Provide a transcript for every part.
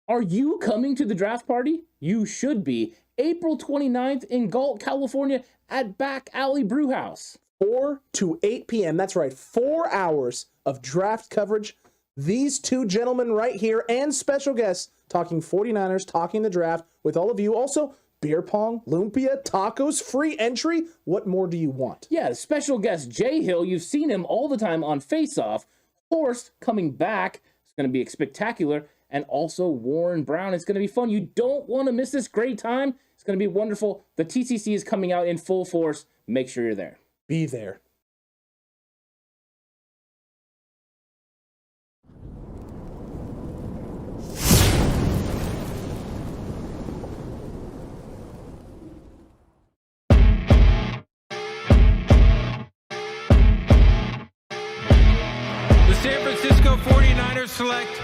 Are you coming to the draft party? You should be. April 29th in Galt, California at Back Alley Brewhouse. 4 to 8 p.m. That's right, 4 hours of draft coverage. These two gentlemen right here and special guests talking 49ers, talking the draft with all of you. Also, beer pong, lumpia, tacos, free entry. What more do you want? Yeah, special guest Jay Hill. You've seen him all the time on Face Off. Horst coming back. It's going to be spectacular. And also Warren Brown. It's going to be fun. You don't want to miss this great time. It's going to be wonderful. The TCC is coming out in full force. Make sure you're there. Be there. The San Francisco 49ers select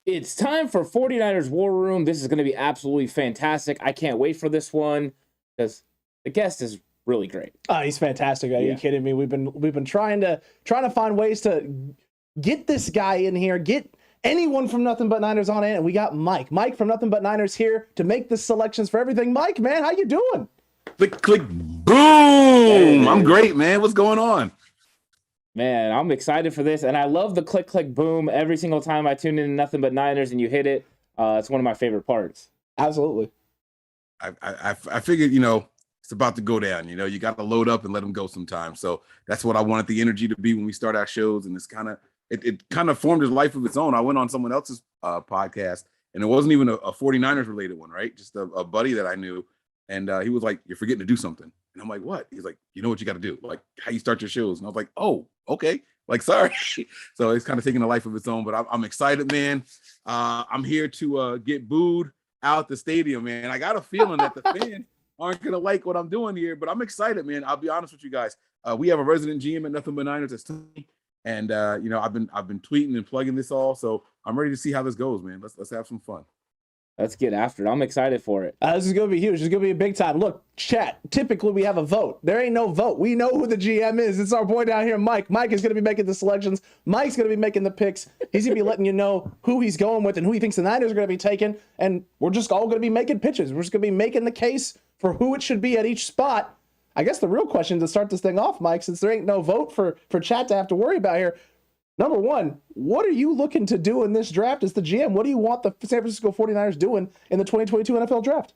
It's time for 49ers War Room. This is going to be absolutely fantastic. I can't wait for this one because the guest is really great. Oh, he's fantastic. Are you kidding me? We've been trying to find ways to get this guy in here, get anyone from Nothing But Niners on it, and we got Mike from Nothing But Niners here to make the selections for everything. Mike, man, how you doing? Click, boom! I'm great, man. What's going on? Man, I'm excited for this, and I love the click, boom every single time I tune in to Nothing But Niners and you hit it. It's one of my favorite parts. Absolutely. I figured, it's about to go down. You got to load up and let them go sometimes. So that's what I wanted the energy to be when we start our shows, and it's it kind of formed a life of its own. I went on someone else's podcast, and it wasn't even a 49ers related one, right? Just a buddy that I knew, and he was like, "You're forgetting to do something." And I'm like, what? He's like, you know what you got to do, like how you start your shows. And I was like, oh, okay. Like, sorry. So it's kind of taking a life of its own, but I'm excited, man. I'm here to get booed out the stadium, man. I got a feeling that the fans aren't going to like what I'm doing here, but I'm excited, man. I'll be honest with you guys. We have a resident GM at Nothing But Niners. That's Tony. And, I've been tweeting and plugging this all. So I'm ready to see how this goes, man. Let's have some fun. Let's get after it. I'm excited for it. This is going to be huge. This is going to be a big time. Look, chat, typically we have a vote. There ain't no vote. We know who the GM is. It's our boy down here, Mike. Mike is going to be making the selections. Mike's going to be making the picks. He's going to be letting you know who he's going with and who he thinks the Niners are going to be taking. And we're just all going to be making pitches. We're just going to be making the case for who it should be at each spot. I guess the real question to start this thing off, Mike, since there ain't no vote for chat to have to worry about here, number one, what are you looking to do in this draft as the GM? What do you want the San Francisco 49ers doing in the 2022 NFL draft?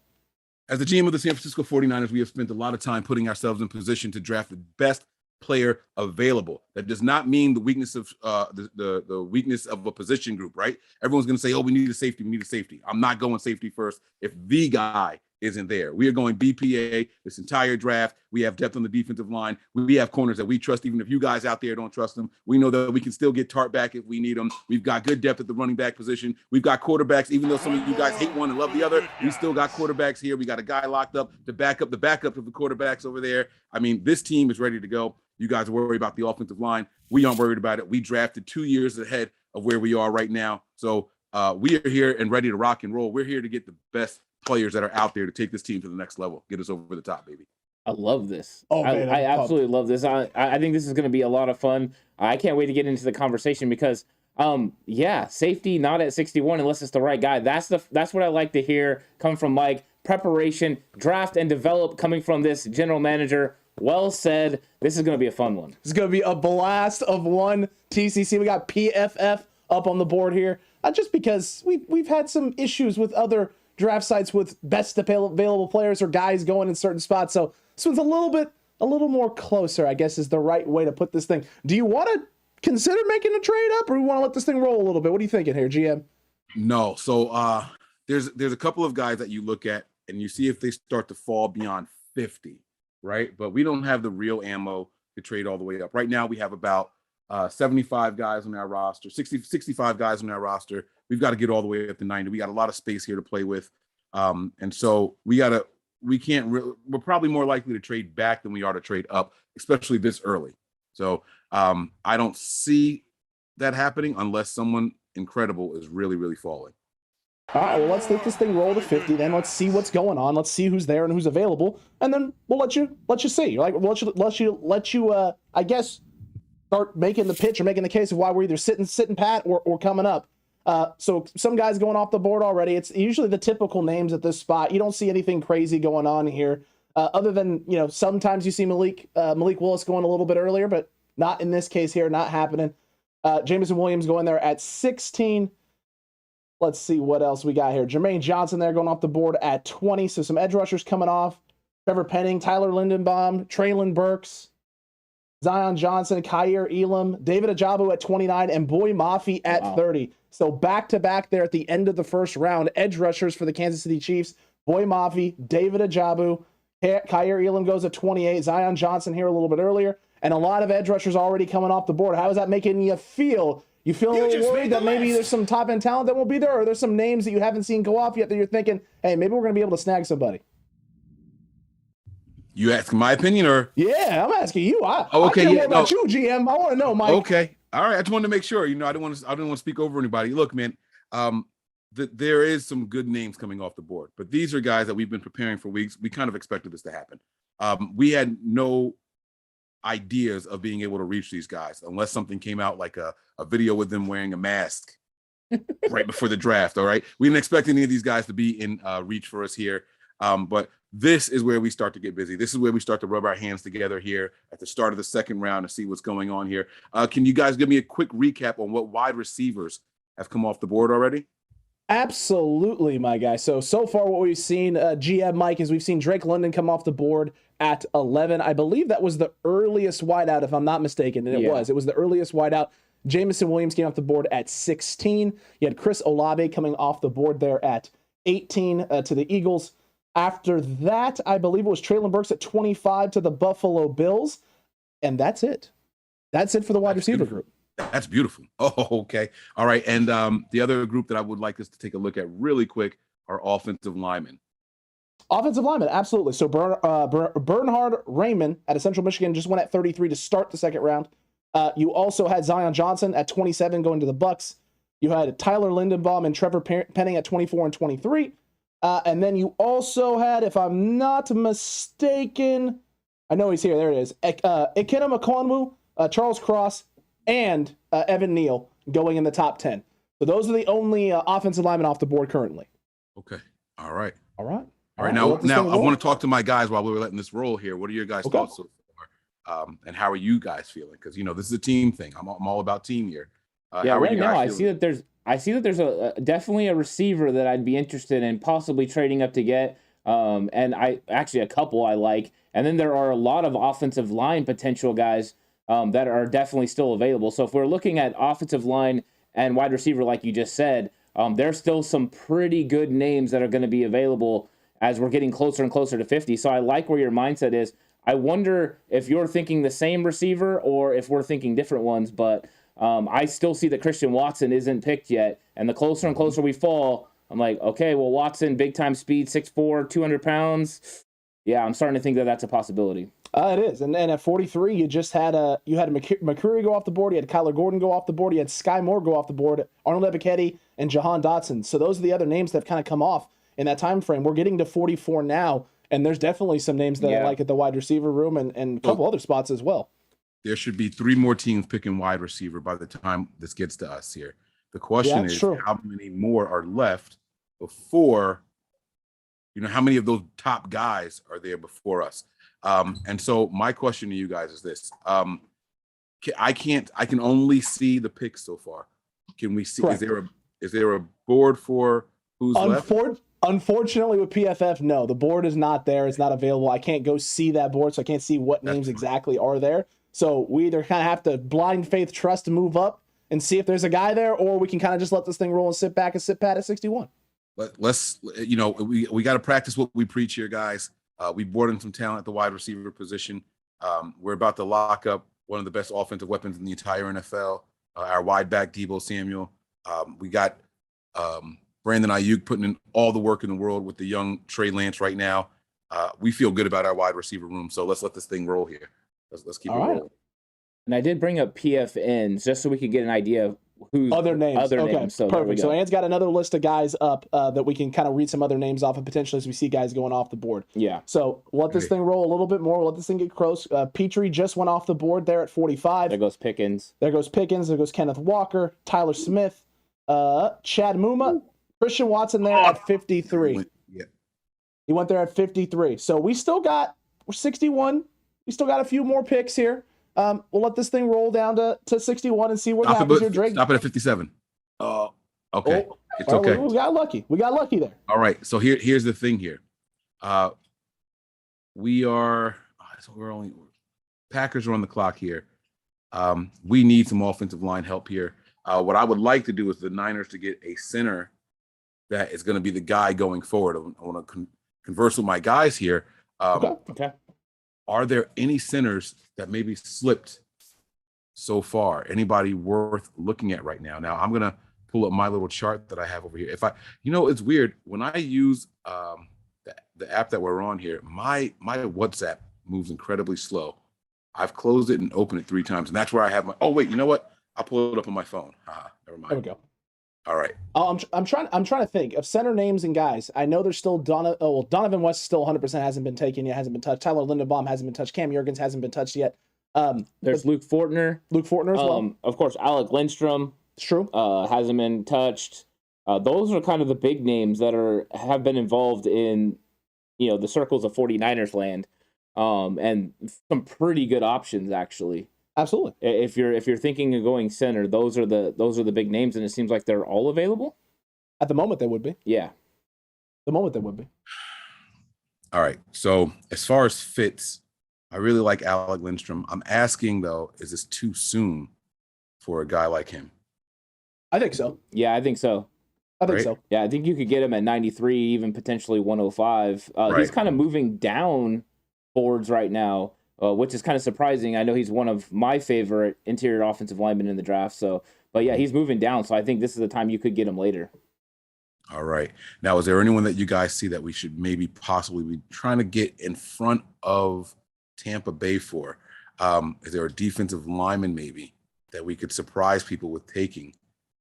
As the GM of the San Francisco 49ers, we have spent a lot of time putting ourselves in position to draft the best player available. That does not mean the weakness of the weakness of a position group, right? Everyone's going to say, oh, we need a safety. I'm not going safety first if the guy isn't there. We are going BPA this entire draft. We have depth on the defensive line. We have corners that we trust, even if you guys out there don't trust them. We know that we can still get Tart back if we need them. We've got good depth at the running back position. We've got quarterbacks, even though some of you guys hate one and love the other. We still got quarterbacks here. We got a guy locked up to back up the backup of the quarterbacks over there. I mean, this team is ready to go. You guys are worried about the offensive line. We aren't worried about it. We drafted 2 years ahead of where we are right now. So we are here and ready to rock and roll. We're here to get the best players that are out there to take this team to the next level, get us over the top, baby. I love this. Oh, man, I absolutely love this. I think this is going to be a lot of fun. I can't wait to get into the conversation because, safety not at 61 unless it's the right guy. That's what I like to hear come from Mike. Preparation, draft, and develop coming from this general manager. Well said. This is going to be a fun one. It's going to be a blast of one TCC. We got PFF up on the board here, just because we've had some issues with other draft sites with best available players or guys going in certain spots. So this one's a little more closer, I guess is the right way to put this thing. Do you want to consider making a trade up or do you want to let this thing roll a little bit? What are you thinking here, GM? No. So there's a couple of guys that you look at and you see if they start to fall beyond 50, right? But we don't have the real ammo to trade all the way up. Right now we have about 75 guys on our roster, 65 guys on our roster. We've got to get all the way up to 90. We got a lot of space here to play with. And so we're probably more likely to trade back than we are to trade up, especially this early. So I don't see that happening unless someone incredible is really, really falling. All right, well, let's let this thing roll to 50. Then let's see what's going on. Let's see who's there and who's available, and then we'll let you see. Like, we'll let you I guess, start making the pitch or making the case of why we're either sitting pat or coming up. So some guys going off the board already. It's usually the typical names at this spot. You don't see anything crazy going on here, other than, you know, sometimes you see Malik Willis going a little bit earlier, but not in this case here. Not happening. Jameson Williams going there at 16. Let's see what else we got here. Jermaine Johnson there going off the board at 20. So some edge rushers coming off. Trevor Penning, Tyler Lindenbaum, Traylon Burks, Zion Johnson, Kyer Elam, David Ajabu at 29, and Boy Mafi at 30. So back-to-back there at the end of the first round. Edge rushers for the Kansas City Chiefs. Boy Mafi, David Ajabu, Kyer Elam goes at 28. Zion Johnson here a little bit earlier. And a lot of edge rushers already coming off the board. How is that making you feel? You feel a little worried that maybe there's some top-end talent that won't be there, or there's some names that you haven't seen go off yet that you're thinking, hey, maybe we're going to be able to snag somebody? You asking my opinion, or? Yeah, I'm asking you. I care more about you, GM. I want to know, Mike. Okay. All right. I just wanted to make sure. You know, I didn't want to speak over anybody. Look, man, there is some good names coming off the board, but these are guys that we've been preparing for weeks. We kind of expected this to happen. We had no ideas of being able to reach these guys unless something came out like a video with them wearing a mask right before the draft. All right. We didn't expect any of these guys to be in reach for us here. But this is where we start to get busy. This is where we start to rub our hands together here at the start of the second round to see what's going on here. Can you guys give me a quick recap on what wide receivers have come off the board already? Absolutely, my guy. So far what we've seen, GM Mike, is we've seen Drake London come off the board at 11. I believe that was the earliest wideout, if I'm not mistaken, and it was the earliest wideout. Jameson Williams came off the board at 16. You had Chris Olave coming off the board there at 18 to the Eagles. After that, I believe it was Traylon Burks at 25 to the Buffalo Bills. And that's it. That's it for the wide receiver group. That's beautiful. Oh, okay. All right. And the other group that I would like us to take a look at really quick are offensive linemen. Offensive linemen, absolutely. So Bernhard Raymond out of Central Michigan just went at 33 to start the second round. You also had Zion Johnson at 27 going to the Bucks. You had Tyler Lindenbaum and Trevor Penning at 24 and 23. And then you also had, if I'm not mistaken, I know he's here. There it is. Ikenna Okongwu, Charles Cross, and Evan Neal going in the top 10. So those are the only offensive linemen off the board currently. Okay. All right. Now I want to talk to my guys while we were letting this roll here. What are your guys' thoughts so far? And how are you guys feeling? Because, you know, this is a team thing. I'm all about team here. Right now I see that there's definitely a receiver that I'd be interested in possibly trading up to get. And a couple I like. And then there are a lot of offensive line potential guys that are definitely still available. So if we're looking at offensive line and wide receiver, like you just said, there's still some pretty good names that are going to be available as we're getting closer and closer to 50. So I like where your mindset is. I wonder if you're thinking the same receiver or if we're thinking different ones, but I still see that Christian Watson isn't picked yet. And the closer and closer we fall, I'm like, okay, well, Watson, big time speed, 6'4", 200 pounds. Yeah, I'm starting to think that that's a possibility. It is. And at 43, you just had McCreary go off the board. You had Kyler Gordon go off the board. You had Sky Moore go off the board, Arnold Ebiketie, and Jahan Dotson. So those are the other names that have kind of come off in that time frame. We're getting to 44 now, and there's definitely some names that I like at the wide receiver room and a couple other spots as well. There should be 3 more teams picking wide receiver by the time this gets to us here. The question is, how many more are left before, you know, how many of those top guys are there before us? And so my question to you guys is this. I can only see the picks so far. Can we see, is there a board for who's left? Unfortunately, with PFF, no, the board is not there. It's not available. I can't go see that board, so I can't see what names exactly are there. So we either kind of have to blind faith trust to move up and see if there's a guy there, or we can kind of just let this thing roll and sit back and sit pat at 61. But let's, you know, we got to practice what we preach here, guys. We brought in some talent at the wide receiver position. We're about to lock up one of the best offensive weapons in the entire NFL, our wide back, Deebo Samuel. We got Brandon Ayuk putting in all the work in the world with the young Trey Lance right now. We feel good about our wide receiver room, so let's let this thing roll here. Let's keep it rolling. And I did bring up PFNs just so we could get an idea of who's Other names. So perfect. So Ant's got another list of guys up that we can kind of read some other names off of potentially as we see guys going off the board. Yeah. So we'll let this thing roll a little bit more. We'll let this thing get close. Petrie just went off the board there at 45. There goes Pickens. There goes Kenneth Walker, Tyler Smith, Chad Muma, Christian Watson there at 53. Yeah. He went there at 53. So we're 61. We still got a few more picks here. We'll let this thing roll down to 61 and see what happens here, Drake. Stop it at 57. Oh, okay. It's okay. We got lucky. We got lucky there. All right. So here's the thing here. We're only Packers are on the clock here. We need some offensive line help here. What I would like to do is the Niners to get a center that is going to be the guy going forward. I want to converse with my guys here. Okay. Are there any centers that maybe slipped so far? Anybody worth looking at right now? Now I'm going to pull up my little chart that I have over here. It's weird when I use the app that we're on here, my WhatsApp moves incredibly slow. I've closed it and opened it 3 times, and that's where I have my. Oh wait, you know what? I'll pull it up on my phone. Never mind. There we go. All right. I'm trying to think of center names and guys. I know there's still Donovan West still 100% hasn't been taken yet, hasn't been touched. Tyler Lindenbaum hasn't been touched. Cam Jurgens hasn't been touched yet. There's Luke Fortner. Luke Fortner as well. Of course, Alec Lindstrom. It's true. Hasn't been touched. Those are kind of the big names that have been involved in, the circles of 49ers land, and some pretty good options actually. Absolutely. If you're thinking of going center, those are the big names, and it seems like they're all available. At the moment, they would be. Yeah. The moment they would be. All right. So as far as fits, I really like Alec Lindstrom. I'm asking though, is this too soon for a guy like him? I think so. Yeah, I think so. Yeah, I think you could get him at 93, even potentially 105. He's kind of moving down boards right now, which is kind of surprising. I know he's one of my favorite interior offensive linemen in the draft. But yeah, he's moving down. So I think this is the time you could get him later. All right. Now, is there anyone that you guys see that we should maybe possibly be trying to get in front of Tampa Bay for? Is there a defensive lineman maybe that we could surprise people with taking?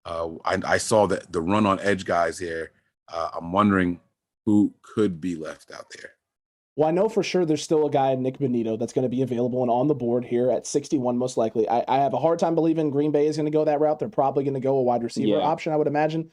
I saw that the run on edge guys here. I'm wondering who could be left out there. Well, I know for sure there's still a guy, Nick Benito, that's going to be available and on the board here at 61, most likely. I have a hard time believing Green Bay is going to go that route. They're probably going to go a wide receiver option, I would imagine.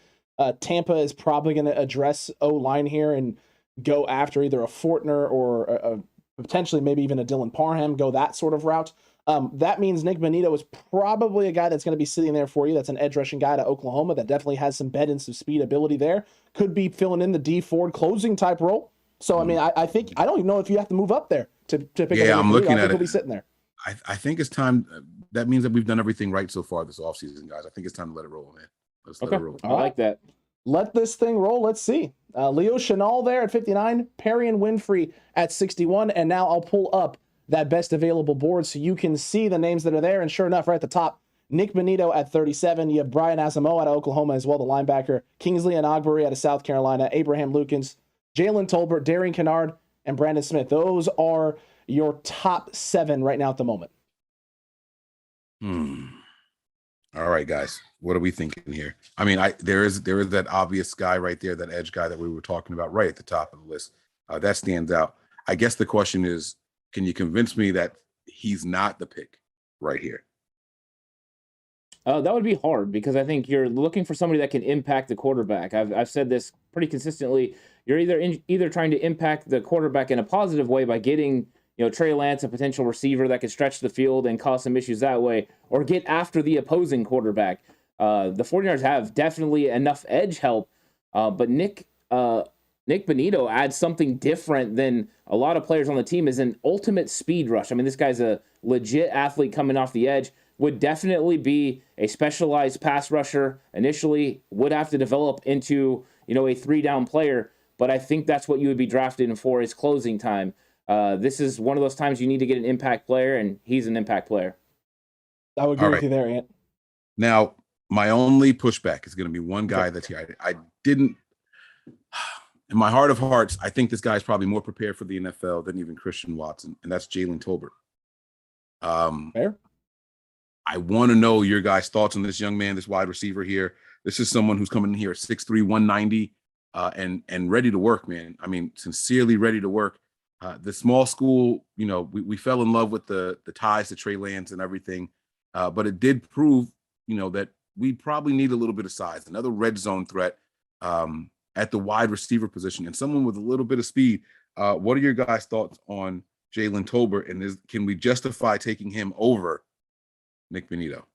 Tampa is probably going to address O-line here and go after either a Fortner or potentially maybe even a Dylan Parham, go that sort of route. That means Nick Benito is probably a guy that's going to be sitting there for you. That's an edge rushing guy to Oklahoma that definitely has some bed and some speed ability there. Could be filling in the D Ford closing type role. So, I mean, I think, I don't even know if you have to move up there to pick up. Yeah, I'm looking at it. He'll be sitting there. I think it's time. That means that we've done everything right so far this offseason, guys. I think it's time to let it roll, man. Let's let it roll. I like that. Let this thing roll. Let's see. Leo Chenal there at 59, Perry and Winfrey at 61. And now I'll pull up that best available board so you can see the names that are there. And sure enough, right at the top, Nick Benito at 37. You have Brian Asamoah out of Oklahoma as well, the linebacker. Kingsley Enagbare out of South Carolina. Abraham Lukens, Jalen Tolbert, Darian Kennard, and Brandon Smith. Those are your top 7 right now at the moment. All right, guys. What are we thinking here? I mean, there is that obvious guy right there, that edge guy that we were talking about right at the top of the list. That stands out. I guess the question is, can you convince me that he's not the pick right here? That would be hard because I think you're looking for somebody that can impact the quarterback. I've said this pretty consistently. You're either trying to impact the quarterback in a positive way by getting Trey Lance, a potential receiver that could stretch the field and cause some issues that way, or get after the opposing quarterback. The 49ers have definitely enough edge help, but Nick Benito adds something different than a lot of players on the team, is an ultimate speed rush. I mean, this guy's a legit athlete coming off the edge, would definitely be a specialized pass rusher initially, would have to develop into, a 3-down player, but I think that's what you would be drafted in for, is closing time. This is one of those times you need to get an impact player, and he's an impact player. I would agree with you there, Ant. Now, my only pushback is going to be one guy that's here. I didn't, in my heart of hearts, I think this guy's probably more prepared for the NFL than even Christian Watson, and that's Jalen Tolbert. Fair. I want to know your guys' thoughts on this young man, this wide receiver here. This is someone who's coming in here at 6'3", 190, and ready to work, man. I mean, sincerely ready to work. The small school, we fell in love with the ties to Trey Lance and everything, but it did prove, that we probably need a little bit of size, another red zone threat at the wide receiver position, and someone with a little bit of speed. What are your guys' thoughts on Jalen Tolbert, and can we justify taking him over Nick Benito?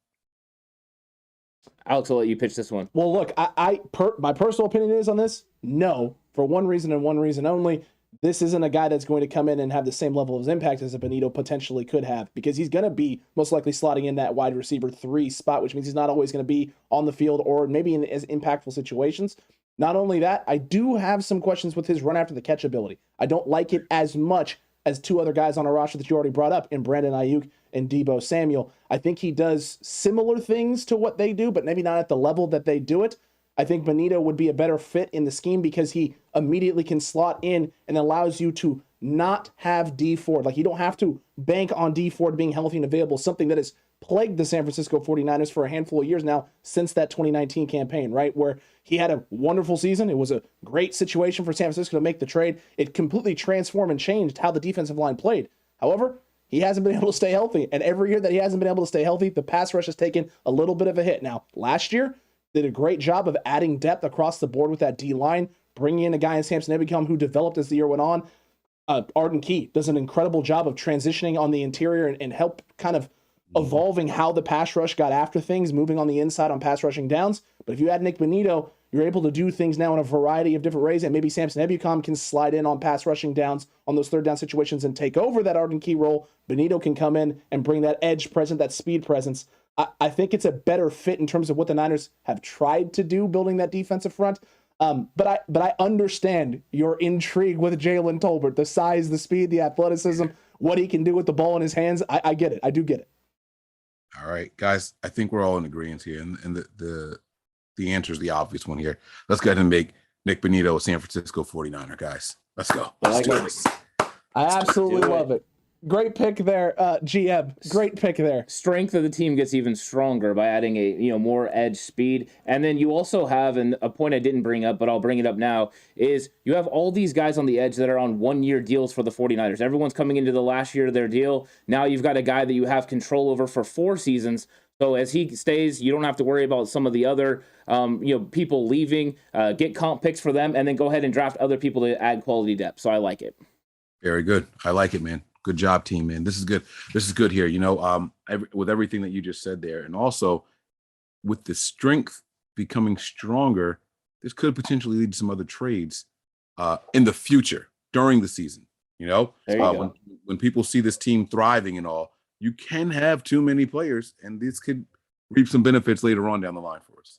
Alex, I'll let you pitch this one. Well, look, my personal opinion is on this, no, for one reason and one reason only. This isn't a guy that's going to come in and have the same level of impact as a Benito potentially could have, because he's going to be most likely slotting in that wide receiver 3 spot, which means he's not always going to be on the field or maybe in as impactful situations. Not only that, I do have some questions with his run after the catch ability. I don't like it as much as 2 other guys on our roster that you already brought up in Brandon Ayuk and Deebo Samuel. I think he does similar things to what they do, but maybe not at the level that they do it. I think Benito would be a better fit in the scheme because he immediately can slot in and allows you to not have D Ford. Like, you don't have to bank on D Ford being healthy and available, something that has plagued the San Francisco 49ers for a handful of years now since that 2019 campaign, right? Where he had a wonderful season. It was a great situation for San Francisco to make the trade. It completely transformed and changed how the defensive line played. However, he hasn't been able to stay healthy. And every year that he hasn't been able to stay healthy, the pass rush has taken a little bit of a hit. Now, last year, did a great job of adding depth across the board with that D-line, bringing in a guy in Samson Ebicom who developed as the year went on. Arden Key does an incredible job of transitioning on the interior and help kind of evolving how the pass rush got after things, moving on the inside on pass rushing downs. But if you add Nick Benito, you're able to do things now in a variety of different ways, and maybe Samson Ebicom can slide in on pass rushing downs on those third down situations and take over that Arden Key role. Benito can come in and bring that edge presence, that speed presence. I think it's a better fit in terms of what the Niners have tried to do, building that defensive front. But I understand your intrigue with Jalen Tolbert, the size, the speed, the athleticism, what he can do with the ball in his hands. I get it. I do get it. All right, guys, I think we're all in agreement here, and the answer is the obvious one here. Let's go ahead and make Nick Benito a San Francisco 49er, guys. Let's go. Let's do this. I absolutely love it. Great pick there, GM. Great pick there. Strength of the team gets even stronger by adding a more edge speed. And then you also have, and a point I didn't bring up, but I'll bring it up now, is you have all these guys on the edge that are on 1-year deals for the 49ers. Everyone's coming into the last year of their deal. Now you've got a guy that you have control over for 4 seasons. So as he stays, you don't have to worry about some of the other people leaving. Get comp picks for them, and then go ahead and draft other people to add quality depth. So I like it. Very good. I like it, man. Good job, team, man. This is good. This is good here. With everything that you just said there, and also with the strength becoming stronger, this could potentially lead to some other trades in the future during the season. When people see this team thriving and all, you can have too many players, and this could reap some benefits later on down the line for us.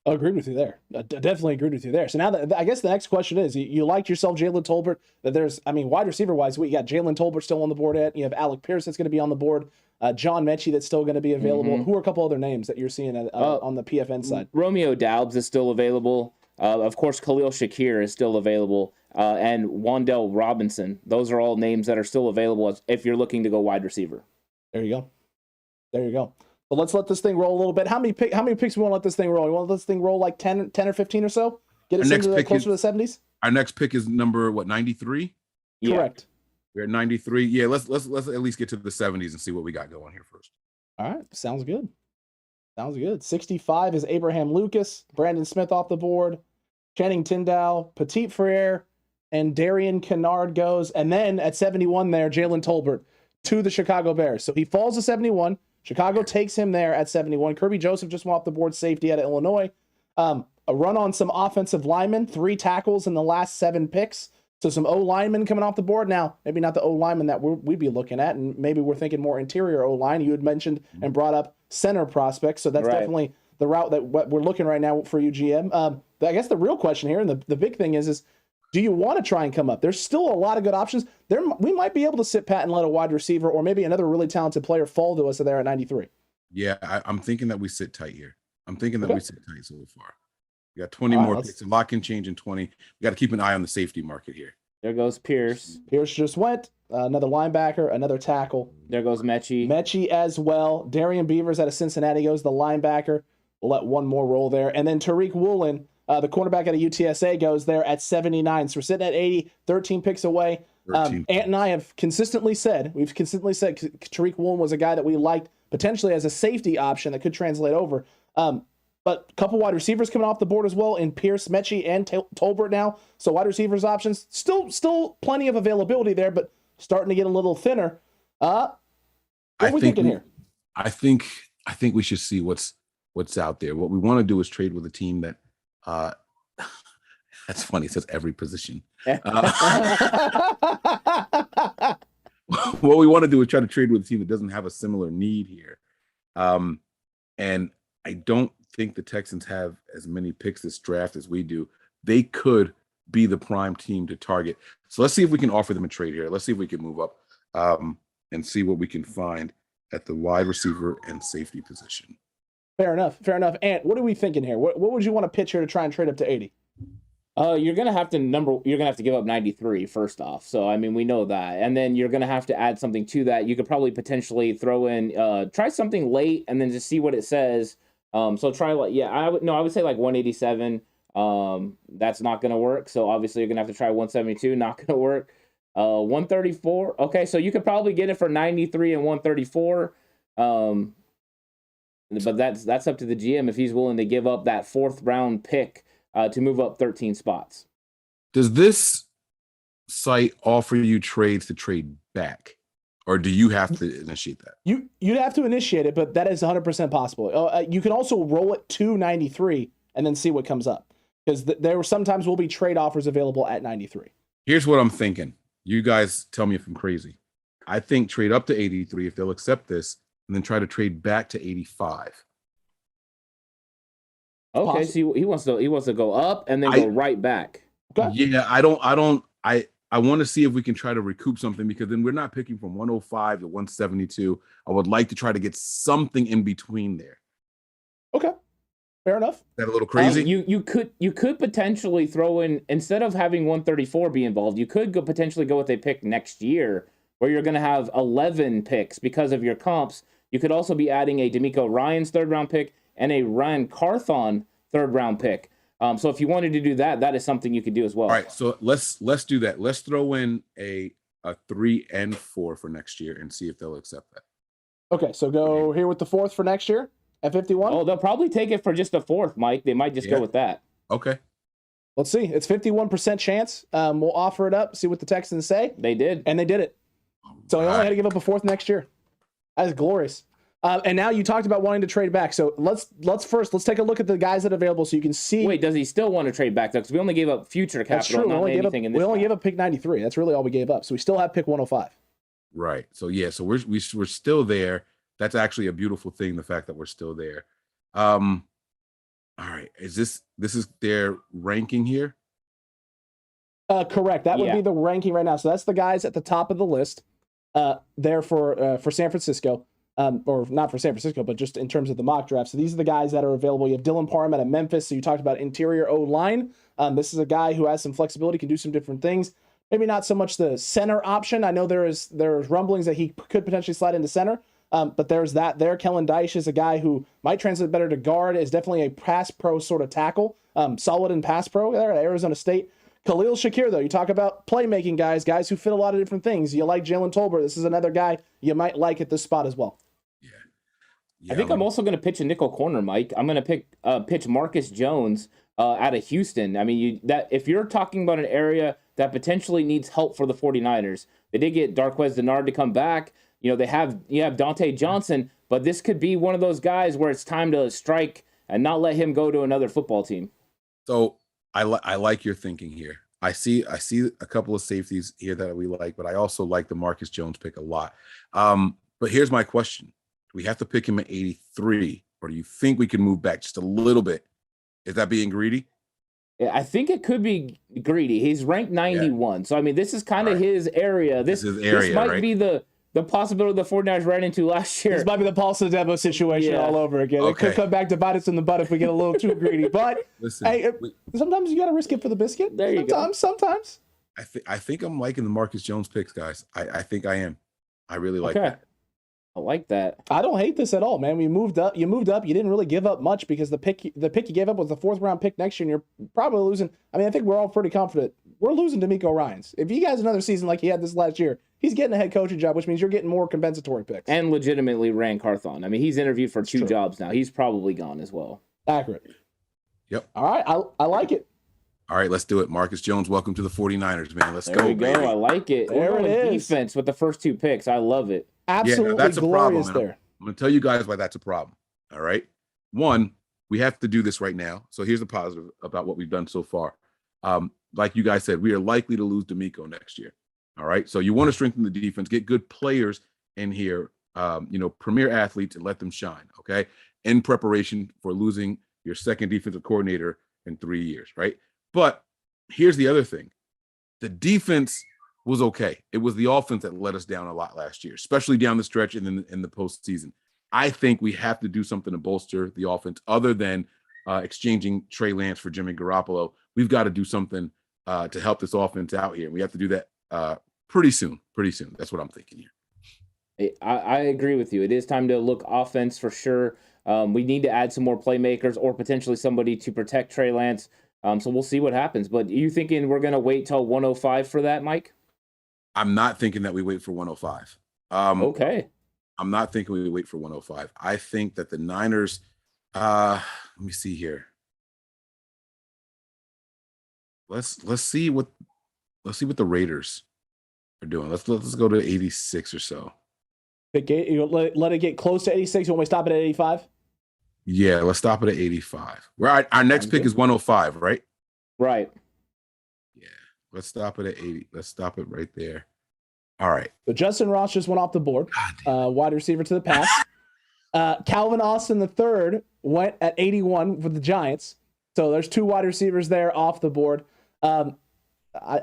I agreed with you there. I definitely agreed with you there. So now I guess the next question is, you liked yourself Jalen Tolbert. That wide receiver wise, you got Jalen Tolbert still on the board You have Alec Pierce that's going to be on the board. John Mechie that's still going to be available. Mm-hmm. Who are a couple other names that you're seeing on the PFN side? Romeo Doubs is still available. Of course, Khalil Shakir is still available. And Wan'Dale Robinson. Those are all names that are still available if you're looking to go wide receiver. There you go. But let's let this thing roll a little bit. How many picks we want to let this thing roll? You want to let this thing roll like 10 or 15 or so? Get us into closer to the 70s? Our next pick is number, 93? Yeah. Correct. We're at 93. Yeah, let's at least get to the 70s and see what we got going here first. All right. Sounds good. 65 is Abraham Lucas, Brandon Smith off the board, Channing Tindall, Petit Frere, and Darian Kennard goes. And then at 71 there, Jalen Tolbert to the Chicago Bears. So he falls to 71. Chicago takes him there at 71. Kirby Joseph just went off the board, safety out of Illinois. A run on some offensive linemen, 3 tackles in the last 7 picks. So some O-linemen coming off the board. Now, maybe not the O-linemen that we'd be looking at, and maybe we're thinking more interior O-line. You had mentioned and brought up center prospects, so that's definitely the route that we're looking right now for you, GM. I guess the real question here, and the big thing is do you want to try and come up? There's still a lot of good options. We might be able to sit pat and let a wide receiver or maybe another really talented player fall to us there at 93. Yeah, I'm thinking that we sit tight here. I'm thinking that we sit tight so far. We got 20 more picks. A lot can change in 20. We got to keep an eye on the safety market here. There goes Pierce. Pierce just went. Another linebacker, another tackle. There goes Mechie. Mechie as well. Darian Beavers out of Cincinnati goes the linebacker. We'll let one more roll there. And then Tariq Woolen, the cornerback out of UTSA, goes there at 79. So we're sitting at 80, 13 picks away. Ant and I have consistently said, Tariq Woolen was a guy that we liked potentially as a safety option that could translate over. But a couple wide receivers coming off the board as well in Pierce, Mechie, and Tolbert now. So wide receivers options, still plenty of availability there, but starting to get a little thinner. What are we thinking here? I think we should see what's out there. What we want to do is trade with a team that that's funny, it says every position. What we want to do is try to trade with a team that doesn't have a similar need here. And I don't think the Texans have as many picks this draft as we do. They could be the prime team to target. So let's see if we can offer them a trade here. Let's see if we can move up and see what we can find at the wide receiver and safety position. Fair enough. Ant, what are we thinking here? What would you want to pitch here to try and trade up to 80? You're gonna have to give up 93 first off. So I mean, we know that, and then you're gonna have to add something to that. You could probably potentially throw in, try something late, and then just see what it says. So try I would say like 187. That's not gonna work. So obviously you're gonna have to try 172. Not gonna work. 134. Okay, so you could probably get it for 93 and 134. But that's up to the GM if he's willing to give up that 4th round pick to move up 13 spots. Does this site offer you trades to trade back, or do you have to initiate that? You'd have to initiate it, but that is 100% possible. You can also roll it to 93 and then see what comes up, because there sometimes will be trade offers available at 93. Here's what I'm thinking. You guys tell me if I'm crazy. I think trade up to 83 if they'll accept this, and then try to trade back to 85. Okay, so he wants to go up and then go right back. Okay. Yeah, I want to see if we can try to recoup something, because then we're not picking from 105 to 172. I would like to try to get something in between there. Okay, fair enough. Is that a little crazy? You could potentially throw in, instead of having 134 be involved, you could potentially go with a pick next year where you're going to have 11 picks because of your comps. You could also be adding a D'Amico Ryans 3rd round pick and a Ryan Carthon 3rd round pick. So if you wanted to do that, that is something you could do as well. All right, so let's do that. Let's throw in a 3 and 4 for next year and see if they'll accept that. Okay, so go here with the 4th for next year at 51. Oh, they'll probably take it for just a 4th, Mike. They might just go with that. Okay. Let's see. It's 51% chance. We'll offer it up, see what the Texans say. They did. And they did it. So they only had to give up a 4th next year. That is glorious. And now you talked about wanting to trade back. So let's take a look at the guys that are available so you can see. Wait, does he still want to trade back though? Because we only gave up future capital. That's true. We only gave up pick 93. That's really all we gave up. So we still have pick 105. Right. So yeah. So we're still there. That's actually a beautiful thing. The fact that we're still there. All right. This is their ranking here? Correct. That would be the ranking right now. So that's the guys at the top of the list. There for San Francisco. Or not for San Francisco, but just in terms of the mock draft. So these are the guys that are available. You have Dylan Parham out of Memphis. So you talked about interior O-line. This is a guy who has some flexibility, can do some different things. Maybe not so much the center option. I know there's rumblings that he could potentially slide into center, but there's that there. Kellen Dyche is a guy who might translate better to guard, is definitely a pass pro sort of tackle. Solid in pass pro there at Arizona State. Khalil Shakir, though, you talk about playmaking guys who fit a lot of different things. You like Jalen Tolbert. This is another guy you might like at this spot as well. I think I'm also going to pitch a nickel corner, Mike. I'm going to pitch Marcus Jones out of Houston. I mean, if you're talking about an area that potentially needs help for the 49ers, they did get Darqueze Dennard to come back. You have Dante Johnson, but this could be one of those guys where it's time to strike and not let him go to another football team. So I like your thinking here. I see a couple of safeties here that we like, but I also like the Marcus Jones pick a lot. But here's my question. Do we have to pick him at 83, or do you think we can move back just a little bit? Is that being greedy? Yeah, I think it could be greedy. He's ranked 91. Yeah. So, I mean, this is kind of his area. This might be the possibility the 49ers ran into last year. This might be the Paul Sadebo situation all over again. Okay. It could come back to bite us in the butt if we get a little too greedy. But listen, sometimes you got to risk it for the biscuit. There you go. Sometimes. I think I'm liking the Marcus Jones picks, guys. I think I am. I really like Okay. that. I like that. I don't hate this at all, man. You moved up. You didn't really give up much because the pick you gave up was the 4th round pick next year, and you're probably losing. I mean, I think we're all pretty confident. We're losing D'Amico Ryans. If he has another season like he had this last year, he's getting a head coaching job, which means you're getting more compensatory picks. And legitimately ran Carthon. I mean, he's interviewed for 2 jobs now. He's probably gone as well. Accurate. Yep. All right. I like it. All right, let's do it. Marcus Jones, welcome to the 49ers, man. Let's There go, we go. baby. I like it. There We're it going is. defense with the first 2 picks. I love it. Absolutely that's a problem. glorious there. I'm going to tell you guys why that's a problem. All right. One, we have to do this right now. So here's the positive about what we've done so far. Like you guys said, we are likely to lose D'Amico next year. All right. So you want to strengthen the defense, get good players in here, premier athletes, and let them shine. Okay. In preparation for losing your second defensive coordinator in 3 years. Right. But here's the other thing. The defense was okay. It was the offense that let us down a lot last year, especially down the stretch and then in the postseason. I think we have to do something to bolster the offense other than exchanging Trey Lance for Jimmy Garoppolo. We've got to do something to help this offense out here. We have to do that pretty soon. That's what I'm thinking here. I agree with you. It is time to look offense for sure. We need to add some more playmakers or potentially somebody to protect Trey Lance. So we'll see what happens. But are you thinking we're going to wait till 105 for that, Mike? I'm not thinking that we wait for 105. Okay. I'm not thinking we wait for 105. I think that the Niners, let me see here. Let's see what the Raiders are doing. Let's go to 86 or so. You let it get close to 86. You want me to stop it at 85? Yeah, let's stop it at 85. Our next pick is 105, right? Right. Yeah. Let's stop it at 80. Let's stop it right there. All right. So Justin Ross just went off the board. Wide receiver to the pass. Calvin Austin III went at 81 for the Giants. So there's 2 wide receivers there off the board. I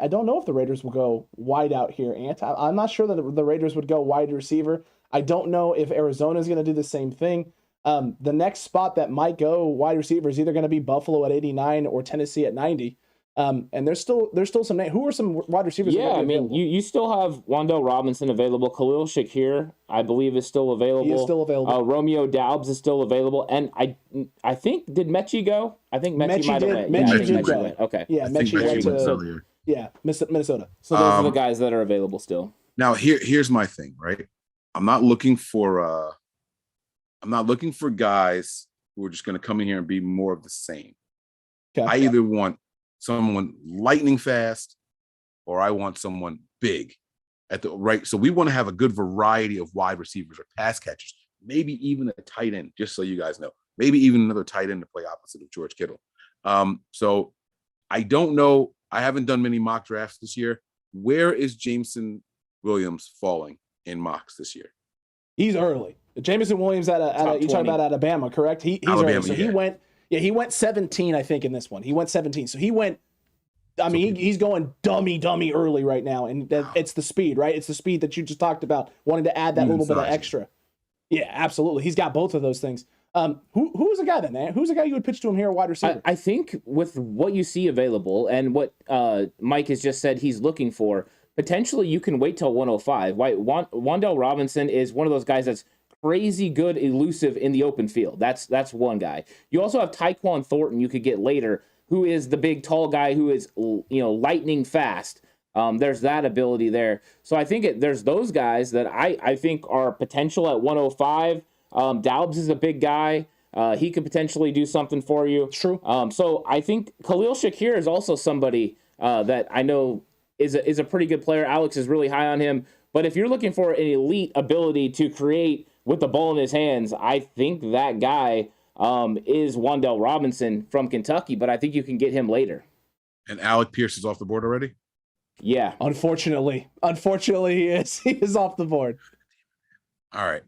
don't know if the Raiders will go wide out here, Ant. I'm not sure that the Raiders would go wide receiver. I don't know if Arizona is going to do the same thing. The next spot that might go wide receiver is either going to be Buffalo at 89 or Tennessee at 90. And there's still some names. Who are some wide receivers? Yeah, I mean, you still have Wan'Dale Robinson available. Khalil Shakir, I believe, is still available. He is still available. Romeo Doubs is still available. And I think, did Mechie go? I think Mechie might have went. Mechie did go. Went. Okay. Yeah, Mechie went to Minnesota. So those are the guys that are available still. Now here's my thing, right? I'm not looking for guys who are just going to come in here and be more of the same. Okay. I either want someone lightning fast or I want someone big at the right. So we want to have a good variety of wide receivers or pass catchers, maybe even a tight end, just so you guys know, maybe even another tight end to play opposite of George Kittle. So I don't know. I haven't done many mock drafts this year. Where is Jameson Williams falling in mocks this year? He's early. Jameson Williams you talking about Alabama, correct? He's Alabama, early. So he went 17, I think, in this one. He went 17. So he went, he's going dummy early right now. And it's the speed, right? It's the speed that you just talked about, wanting to add that little bit of extra. Yeah, absolutely. He's got both of those things. Who's the guy then, man? Who's the guy you would pitch to him here, wide receiver? I think with what you see available and what Mike has just said he's looking for, potentially you can wait till 105. Wan'Dale Robinson is one of those guys that's crazy good, elusive in the open field. That's one guy. You also have Taekwon Thornton you could get later, who is the big, tall guy who is, lightning fast. There's that ability there. So I think there's those guys that I think are potential at 105. Daubs is a big guy. He could potentially do something for you. True. So I think Khalil Shakir is also somebody that I know is a pretty good player. Alex is really high on him. But if you're looking for an elite ability to create with the ball in his hands, I think that guy is Wan'Dale Robinson from Kentucky. But I think you can get him later. And Alec Pierce is off the board already? Yeah. Unfortunately, he is. He is off the board. All right.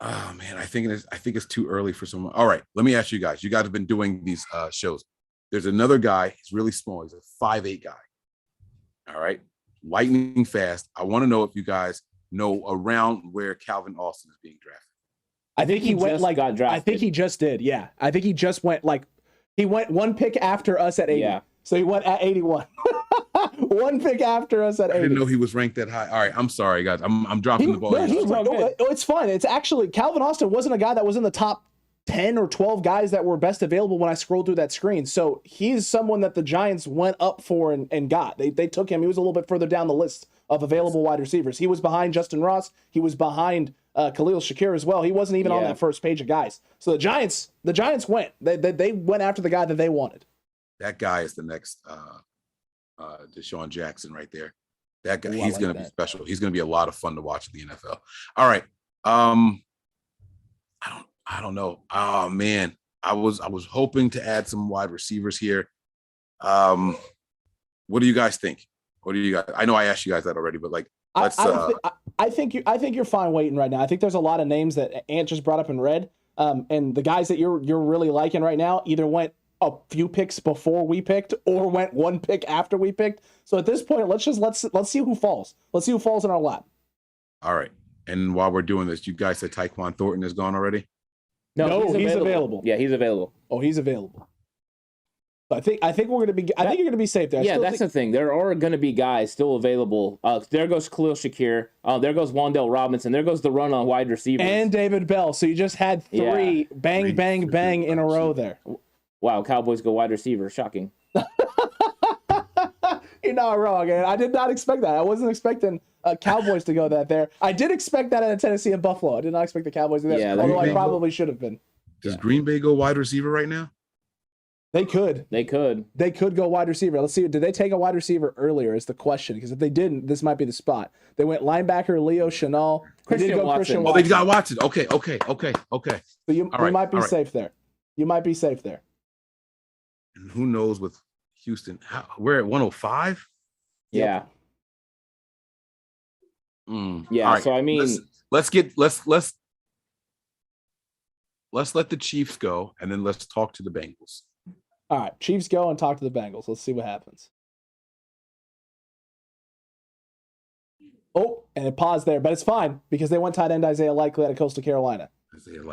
Oh man, I think it's too early for someone. All right, let me ask you guys. You guys have been doing these shows. There's another guy. He's really small. He's a 5'8" guy. All right, lightning fast. I want to know if you guys know around where Calvin Austin is being drafted. I think he went got drafted. I think he just did. Yeah, I think he just went he went one pick after us at 80. Yeah. So he went at 81. One pick after us at 80. I didn't know he was ranked that high. All right, I'm sorry, guys. I'm dropping the ball. It's fine. It's actually Calvin Austin wasn't a guy that was in the top 10 or 12 guys that were best available when I scrolled through that screen. So he's someone that the Giants went up for and got. They took him. He was a little bit further down the list of available wide receivers. He was behind Justin Ross. He was behind Khalil Shakir as well. He wasn't even on that first page of guys. So the Giants went. They went after the guy that they wanted. That guy is the next Deshaun Jackson right there. That guy, he's like going to that. be special. He's going to be a lot of fun to watch in the NFL. All right. I don't know. Oh man, I was hoping to add some wide receivers here. What do you guys think? What do you guys? I know I asked you guys that already, but like, let's. I think you're fine waiting right now. I think there's a lot of names that Ant just brought up in red, and the guys that you're really liking right now either went a few picks before we picked or went one pick after we picked. So at this point, let's see who falls. Let's see who falls in our lap. All right. And while we're doing this, you guys said Taekwon Thornton is gone already? No, he's available. Yeah, he's available. Oh, he's available. I think we're gonna be. I think you're gonna be safe there. That's the thing. There are going to be guys still available. There goes Khalil Shakir. There goes Wan'Dale Robinson. There goes the run on wide receivers and David Bell. So you just had three bang in a row there. Wow, Cowboys go wide receiver. Shocking. You're not wrong, man. I did not expect that. I wasn't expecting Cowboys to go that there. I did expect that in Tennessee and Buffalo. I did not expect the Cowboys to do that. Yeah, although I probably should have been. Does Green Bay go wide receiver right now? They could. They could go wide receiver. Let's see. Did they take a wide receiver earlier is the question. Because if they didn't, this might be the spot. They went linebacker Leo Chenal. Christian Watson. Oh, they got Watson. Okay. So you might be safe there. You might be safe there. And who knows with Houston? We're at 105? Yeah. Yeah, right. so I mean, let's let the Chiefs go, and then let's talk to the Bengals. All right, Chiefs go and talk to the Bengals. Let's see what happens. Oh, and it paused there, but it's fine because they went tight end Isaiah Likely out of Coastal Carolina.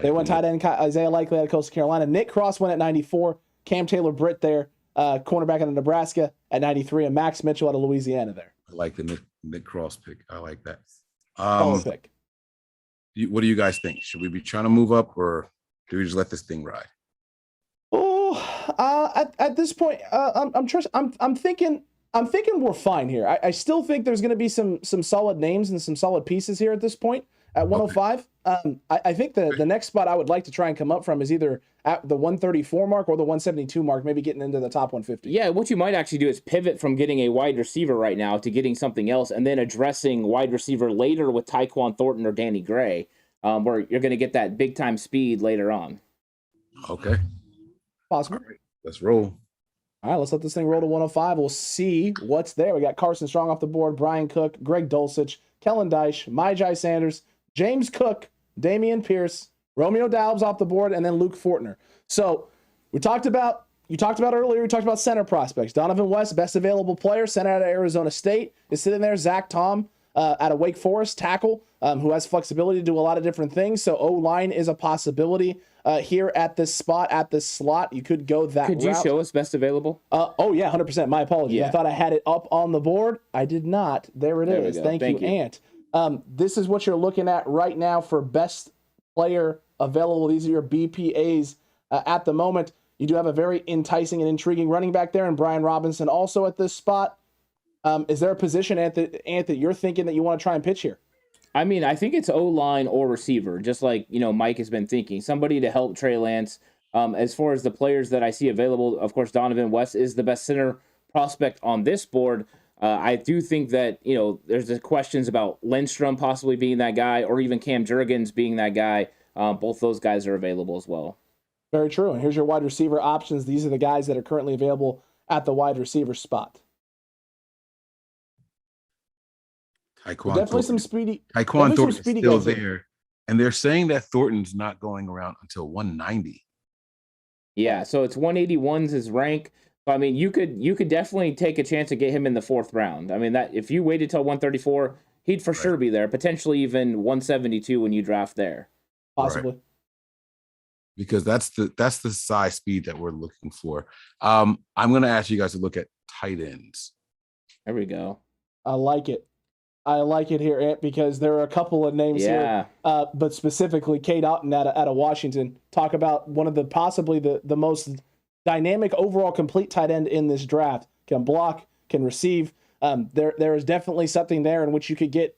They went tight end Isaiah Likely out of Coastal Carolina. Nick Cross went at 94. Cam Taylor-Britt there, cornerback out of Nebraska at 93, and Max Mitchell out of Louisiana there. I like the Nick Cross pick. I like that. Pick. What do you guys think? Should we be trying to move up, or do we just let this thing ride? At this point, I'm thinking we're fine here. I still think there's going to be some solid names and some solid pieces here at this point at 105. Okay. I think the next spot I would like to try and come up from is either at the 134 mark or the 172 mark, maybe getting into the top 150. Yeah, what you might actually do is pivot from getting a wide receiver right now to getting something else, and then addressing wide receiver later with Taekwon Thornton or Danny Gray, where you're going to get that big time speed later on. Okay. Possible. All right, let's roll. All right, let's let this thing roll to 105. We'll see what's there. We got Carson Strong off the board, Brian Cook, Greg Dulcich, Kellen Dyche, Myjai Sanders, James Cook, Damian Pierce, Romeo Doubs off the board, and then Luke Fortner. So you talked about center prospects. Donovan West, best available player, center out of Arizona State, is sitting there. Zach Tom out of Wake Forest, tackle, who has flexibility to do a lot of different things. So O-line is a possibility here at this spot, at this slot. You could go that route. Could you show us best available? Oh, yeah, 100%. My apologies. Yeah. I thought I had it up on the board. I did not. There it is. Thank you, Ant. This is what you're looking at right now for best player available. These are your BPAs at the moment. You do have a very enticing and intriguing running back there, and Brian Robinson also at this spot. Is there a position, Ant, that you're thinking that you want to try and pitch here? I mean, I think it's O-line or receiver, just like, Mike has been thinking. Somebody to help Trey Lance. As far as the players that I see available, of course, Donovan West is the best center prospect on this board. I do think that, there's the questions about Lindstrom possibly being that guy, or even Cam Jurgens being that guy. Both those guys are available as well. Very true. And here's your wide receiver options. These are the guys that are currently available at the wide receiver spot. Definitely some speedy. Taekwon Thornton is still there. And they're saying that Thornton's not going around until 190. Yeah, so it's 181's his rank. I mean, you could definitely take a chance to get him in the 4th round. I mean, that if you waited till 134, he'd for sure be there. Potentially even 172 when you draft there. Possibly. Right. because that's the size speed that we're looking for. I'm going to ask you guys to look at tight ends. There we go. I like it. I like it here, Ant, because there are a couple of names here, but specifically Kate Otten out of Washington. Talk about one of the possibly the most dynamic overall complete tight end in this draft. Can block, can receive. There is definitely something there in which you get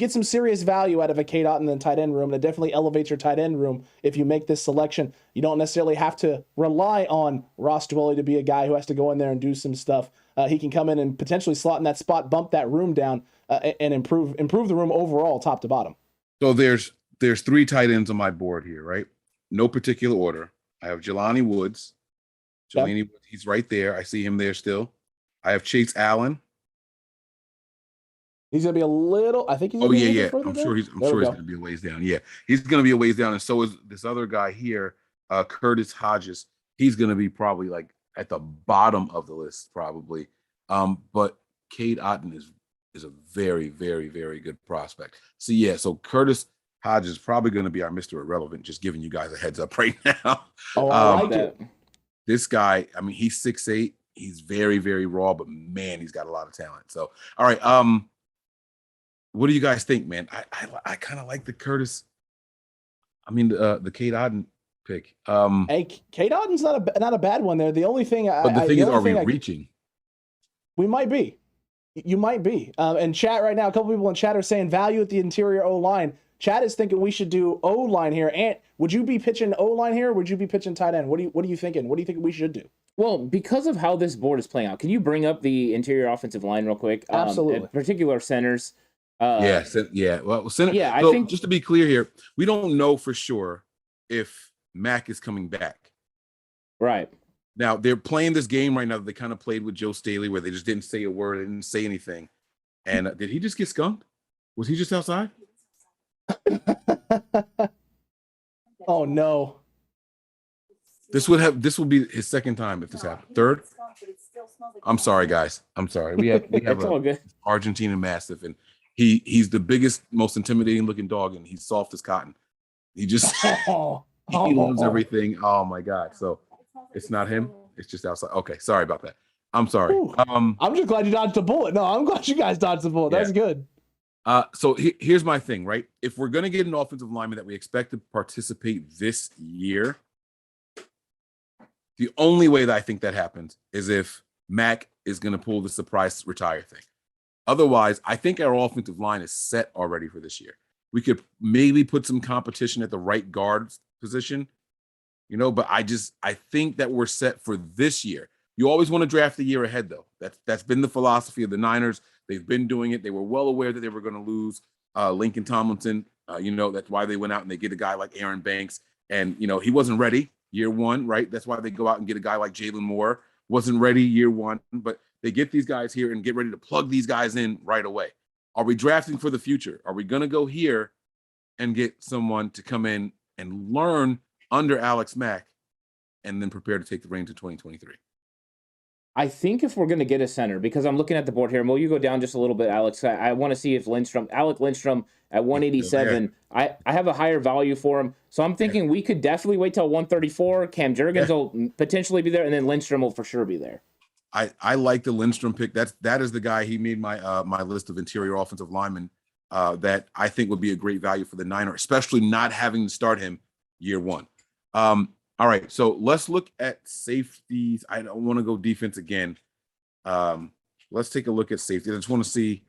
some serious value out of a Kate Otten in the tight end room. That definitely elevates your tight end room if you make this selection. You don't necessarily have to rely on Ross Dwelley to be a guy who has to go in there and do some stuff. He can come in and potentially slot in that spot, bump that room down, and improve the room overall, top to bottom. So there's 3 tight ends on my board here, right? No particular order. I have Jelani Woods. Jelani Woods, he's right there. I see him there still. I have Chase Allen. He's gonna be a little. I think he's. Gonna be I'm sure he's gonna be a ways down. Yeah, he's gonna be a ways down, and so is this other guy here, Curtis Hodges. He's gonna be probably like at the bottom of the list, probably. But Cade Otten is a very, very, very good prospect. So Curtis Hodges is probably gonna be our Mr. Irrelevant. Just giving you guys a heads up right now. Oh, I like it. This guy, I mean, he's 6'8". He's very, very raw, but man, he's got a lot of talent. So, all right. What do you guys think, man? I kind of like the Curtis. I mean, the Cade Otten pick. Hey, Cade Otten's not a bad one there. The only thing, but the thing is, are we reaching? We might be. You might be. And chat right now, a couple people in chat are saying value at the interior O line. Chat is thinking we should do O line here. Ant, would you be pitching O line here? Or would you be pitching tight end? What are you thinking? What do you think we should do? Well, because of how this board is playing out, can you bring up the interior offensive line real quick? Absolutely. In particular, centers. Well, center. Yeah, I so think just to be clear here, we don't know for sure if Mac is coming back. Right. Now they're playing this game right now that they kind of played with Joe Staley, where they just didn't say a word, they didn't say anything. And did he just get skunked? Was he just outside? Oh no. This will be his second time if this happened. Third? I'm sorry, guys. I'm sorry. We have a Argentina Mastiff, and he's the biggest, most intimidating looking dog, and he's soft as cotton. He just he loves everything. Oh my God. So it's not him. It's just outside. Okay, sorry about that. I'm sorry. I'm just glad you dodged a bullet. No, I'm glad you guys dodged the bullet. That's good. So here's my thing, right? If we're going to get an offensive lineman that we expect to participate this year, the only way that I think that happens is if Mac is going to pull the surprise retire thing. Otherwise, I think our offensive line is set already for this year. We could maybe put some competition at the right guard position, but I think that we're set for this year. You always want to draft the year ahead, though. That's been the philosophy of the Niners. They've been doing it. They were well aware that they were going to lose Lincoln Tomlinson. That's why they went out and they get a guy like Aaron Banks. And, he wasn't ready year one, right? That's why they go out and get a guy like Jalen Moore. Wasn't ready year one, but they get these guys here and get ready to plug these guys in right away. Are we drafting for the future? Are we going to go here and get someone to come in and learn under Alex Mack and then prepare to take the reins in 2023? I think if we're going to get a center, because I'm looking at the board here, and will you go down just a little bit, Alex? I want to see if Alec Lindstrom at 187, I have a higher value for him. So I'm thinking we could definitely wait till 134. Cam Jurgens will potentially be there, and then Lindstrom will for sure be there. I like the Lindstrom pick. That is the guy. He made my my list of interior offensive linemen that I think would be a great value for the Niners, especially not having to start him year one. All right, so let's look at safeties. I don't want to go defense again. Let's take a look at safety. I just want to see.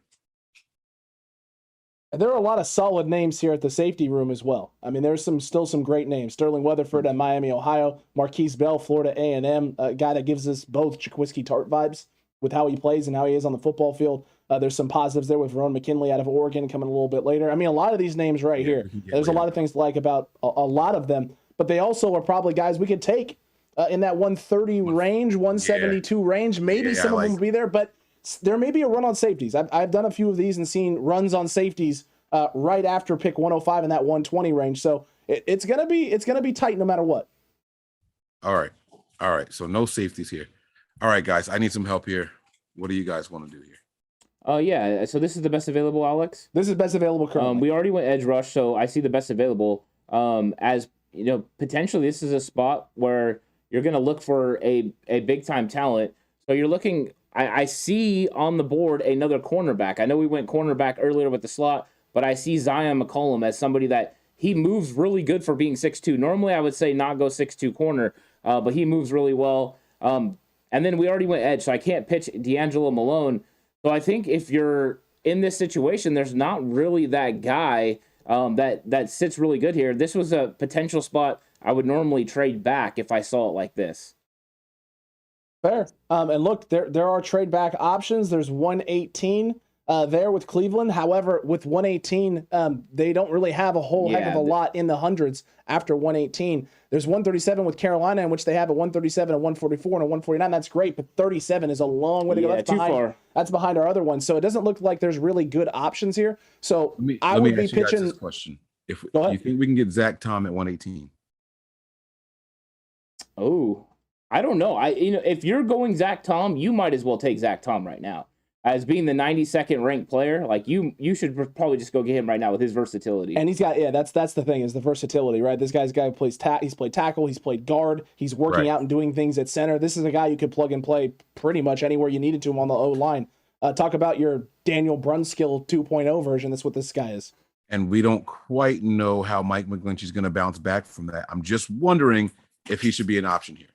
There are a lot of solid names here at the safety room as well. I mean, there's still some great names. Sterling Weatherford at Miami, Ohio. Marquise Bell, Florida A&M, a guy that gives us both Jaquiski Tart vibes with how he plays and how he is on the football field. There's some positives there with Ron McKinley out of Oregon coming a little bit later. I mean, a lot of these names right here. There's a lot of things to like about a lot of them, but they also are probably guys we could take in that 130 range, 172 range. Maybe some of them will be there, but there may be a run on safeties. I've done a few of these and seen runs on safeties right after pick 105 in that 120 range. So it's gonna be tight no matter what. All right. So no safeties here. All right, guys. I need some help here. What do you guys want to do here? Yeah. So this is the best available, Alex. This is best available currently. We already went edge rush, so I see the best available. As potentially this is a spot where you're going to look for a big time talent. So you're looking, I see on the board another cornerback. I know we went cornerback earlier with the slot, but I see Zion McCollum as somebody that he moves really good for being 6'2". Normally I would say not go 6'2" corner, but he moves really well. And then we already went edge, so I can't pitch D'Angelo Malone. So I think if you're in this situation, there's not really that guy that sits really good here. This was a potential spot I would normally trade back if I saw it like this. Fair. And look, there are trade back options. There's 118 there with Cleveland. However, with 118, they don't really have a whole heck of a lot in the hundreds after 118. There's 137 with Carolina, in which they have a 137, a 144, and a 149. That's great, but 37 is a long way to go. That's too far. That's behind our other ones. So it doesn't look like there's really good options here. So I would be pitching. This question: If you think we can get Zach Tom at 118? Oh, I don't know. If you're going Zach Tom, you might as well take Zach Tom right now. As being the 92nd ranked player, like you should probably just go get him right now with his versatility. And he's got, that's the thing, is the versatility, right? This guy's guy plays he's played tackle, he's played guard, he's working out and doing things at center. This is a guy you could plug and play pretty much anywhere you needed to him on the O line. Talk about your Daniel Brunskill 2.0 version. That's what this guy is. And we don't quite know how Mike McGlinchey's going to bounce back from that. I'm just wondering if he should be an option here.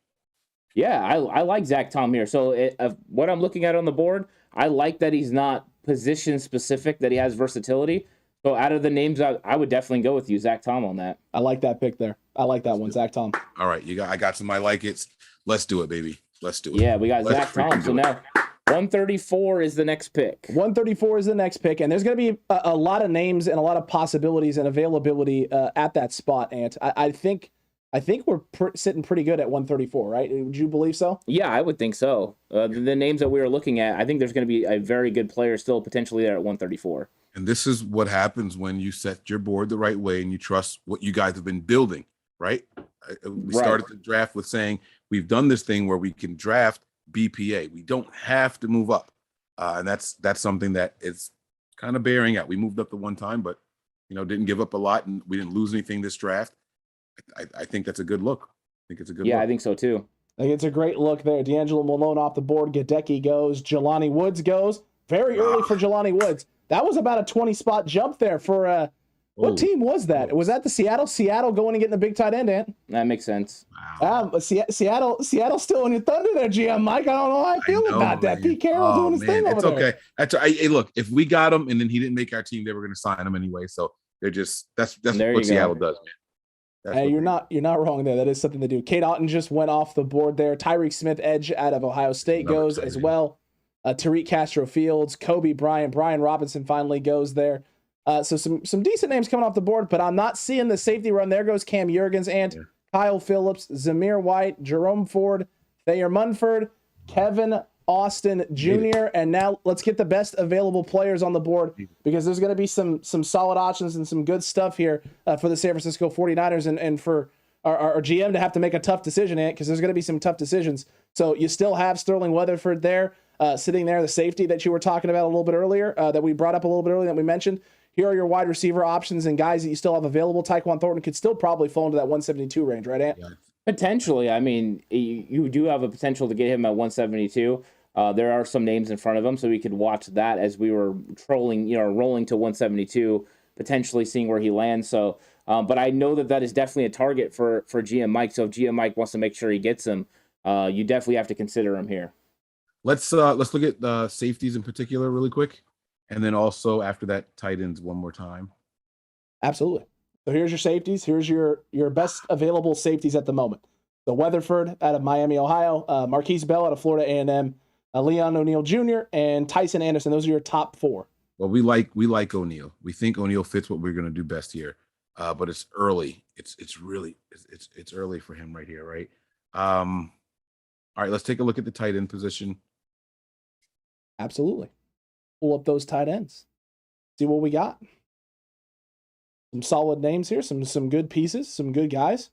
Yeah, I like Zach Tom here. So what I'm looking at on the board, I like that he's not position specific, that he has versatility. So out of the names, I would definitely go with you, Zach Tom, on that. I like that pick there. I like that one, Zach Tom. All right, I got some I like it. Let's do it, baby. Let's do it. Yeah, we got Zach Tom. So now 134 is the next pick. 134 is the next pick, and there's going to be a lot of names and a lot of possibilities and availability at that spot, Ant. I think we're sitting pretty good at 134, right? Would you believe so? Yeah, I would think so. The names that we were looking at, I think there's going to be a very good player still potentially there at 134. And this is what happens when you set your board the right way and you trust what you guys have been building, right? We started the draft with saying we've done this thing where we can draft BPA. We don't have to move up. And that's something that is kind of bearing out. We moved up the one time, but didn't give up a lot, and we didn't lose anything this draft. I think that's a good look. I think it's a good look. Yeah, I think so too. I think it's a great look there. D'Angelo Malone off the board. Gadecki goes. Jelani Woods goes. Very early for Jelani Woods. That was about a 20-spot jump there for what team was that? Was that the Seattle? Seattle going and getting the big tight end, Ant? That makes sense. Wow. Seattle still in your thunder there, GM Mike. I don't know how I feel about that. Pete Carroll doing his thing over there. It's okay. Hey, look, if we got him and then he didn't make our team, they were going to sign him anyway. So they're just that's what Seattle does, man. Hey, you're not wrong there. That is something to do. Kate Otten just went off the board there. Tyreek Smith, edge out of Ohio State, goes as well. Tariq Castro Fields, Kobe Bryant, Brian Robinson finally goes there. So some decent names coming off the board, but I'm not seeing the safety run. There goes Cam Jurgens and Kyle Phillips, Zamir White, Jerome Ford, Thayer Munford, Kevin Austin Jr. And now let's get the best available players on the board, because there's going to be some solid options and some good stuff here for the San Francisco 49ers and for our GM to have to make a tough decision, because there's going to be some tough decisions. So you still have Sterling Weatherford there, sitting there, the safety that you were talking about a little bit earlier, that we brought up a little bit earlier, that we mentioned. Here are your wide receiver options and guys that you still have available. Taekwon Thornton could still probably fall into that 172 range, right, Ant? Yeah. Potentially. I mean, you do have a potential to get him at 172. There are some names in front of him, so we could watch that as we were rolling to 172, potentially seeing where he lands. So, but I know that is definitely a target for GM Mike. So if GM Mike wants to make sure he gets him, you definitely have to consider him here. Let's look at the safeties in particular really quick. And then also after that, tight ends one more time. Absolutely. So here's your safeties. Here's your best available safeties at the moment. So Weatherford out of Miami, Ohio, Marquise Bell out of Florida A&M, Leon O'Neal Jr., and Tyson Anderson. Those are your top four. Well, we like O'Neal. We think O'Neal fits what we're going to do best here. But it's early. It's really early for him right here, right? All right, let's take a look at the tight end position. Absolutely. Pull up those tight ends. See what we got. Some solid names here, some good pieces, some good guys.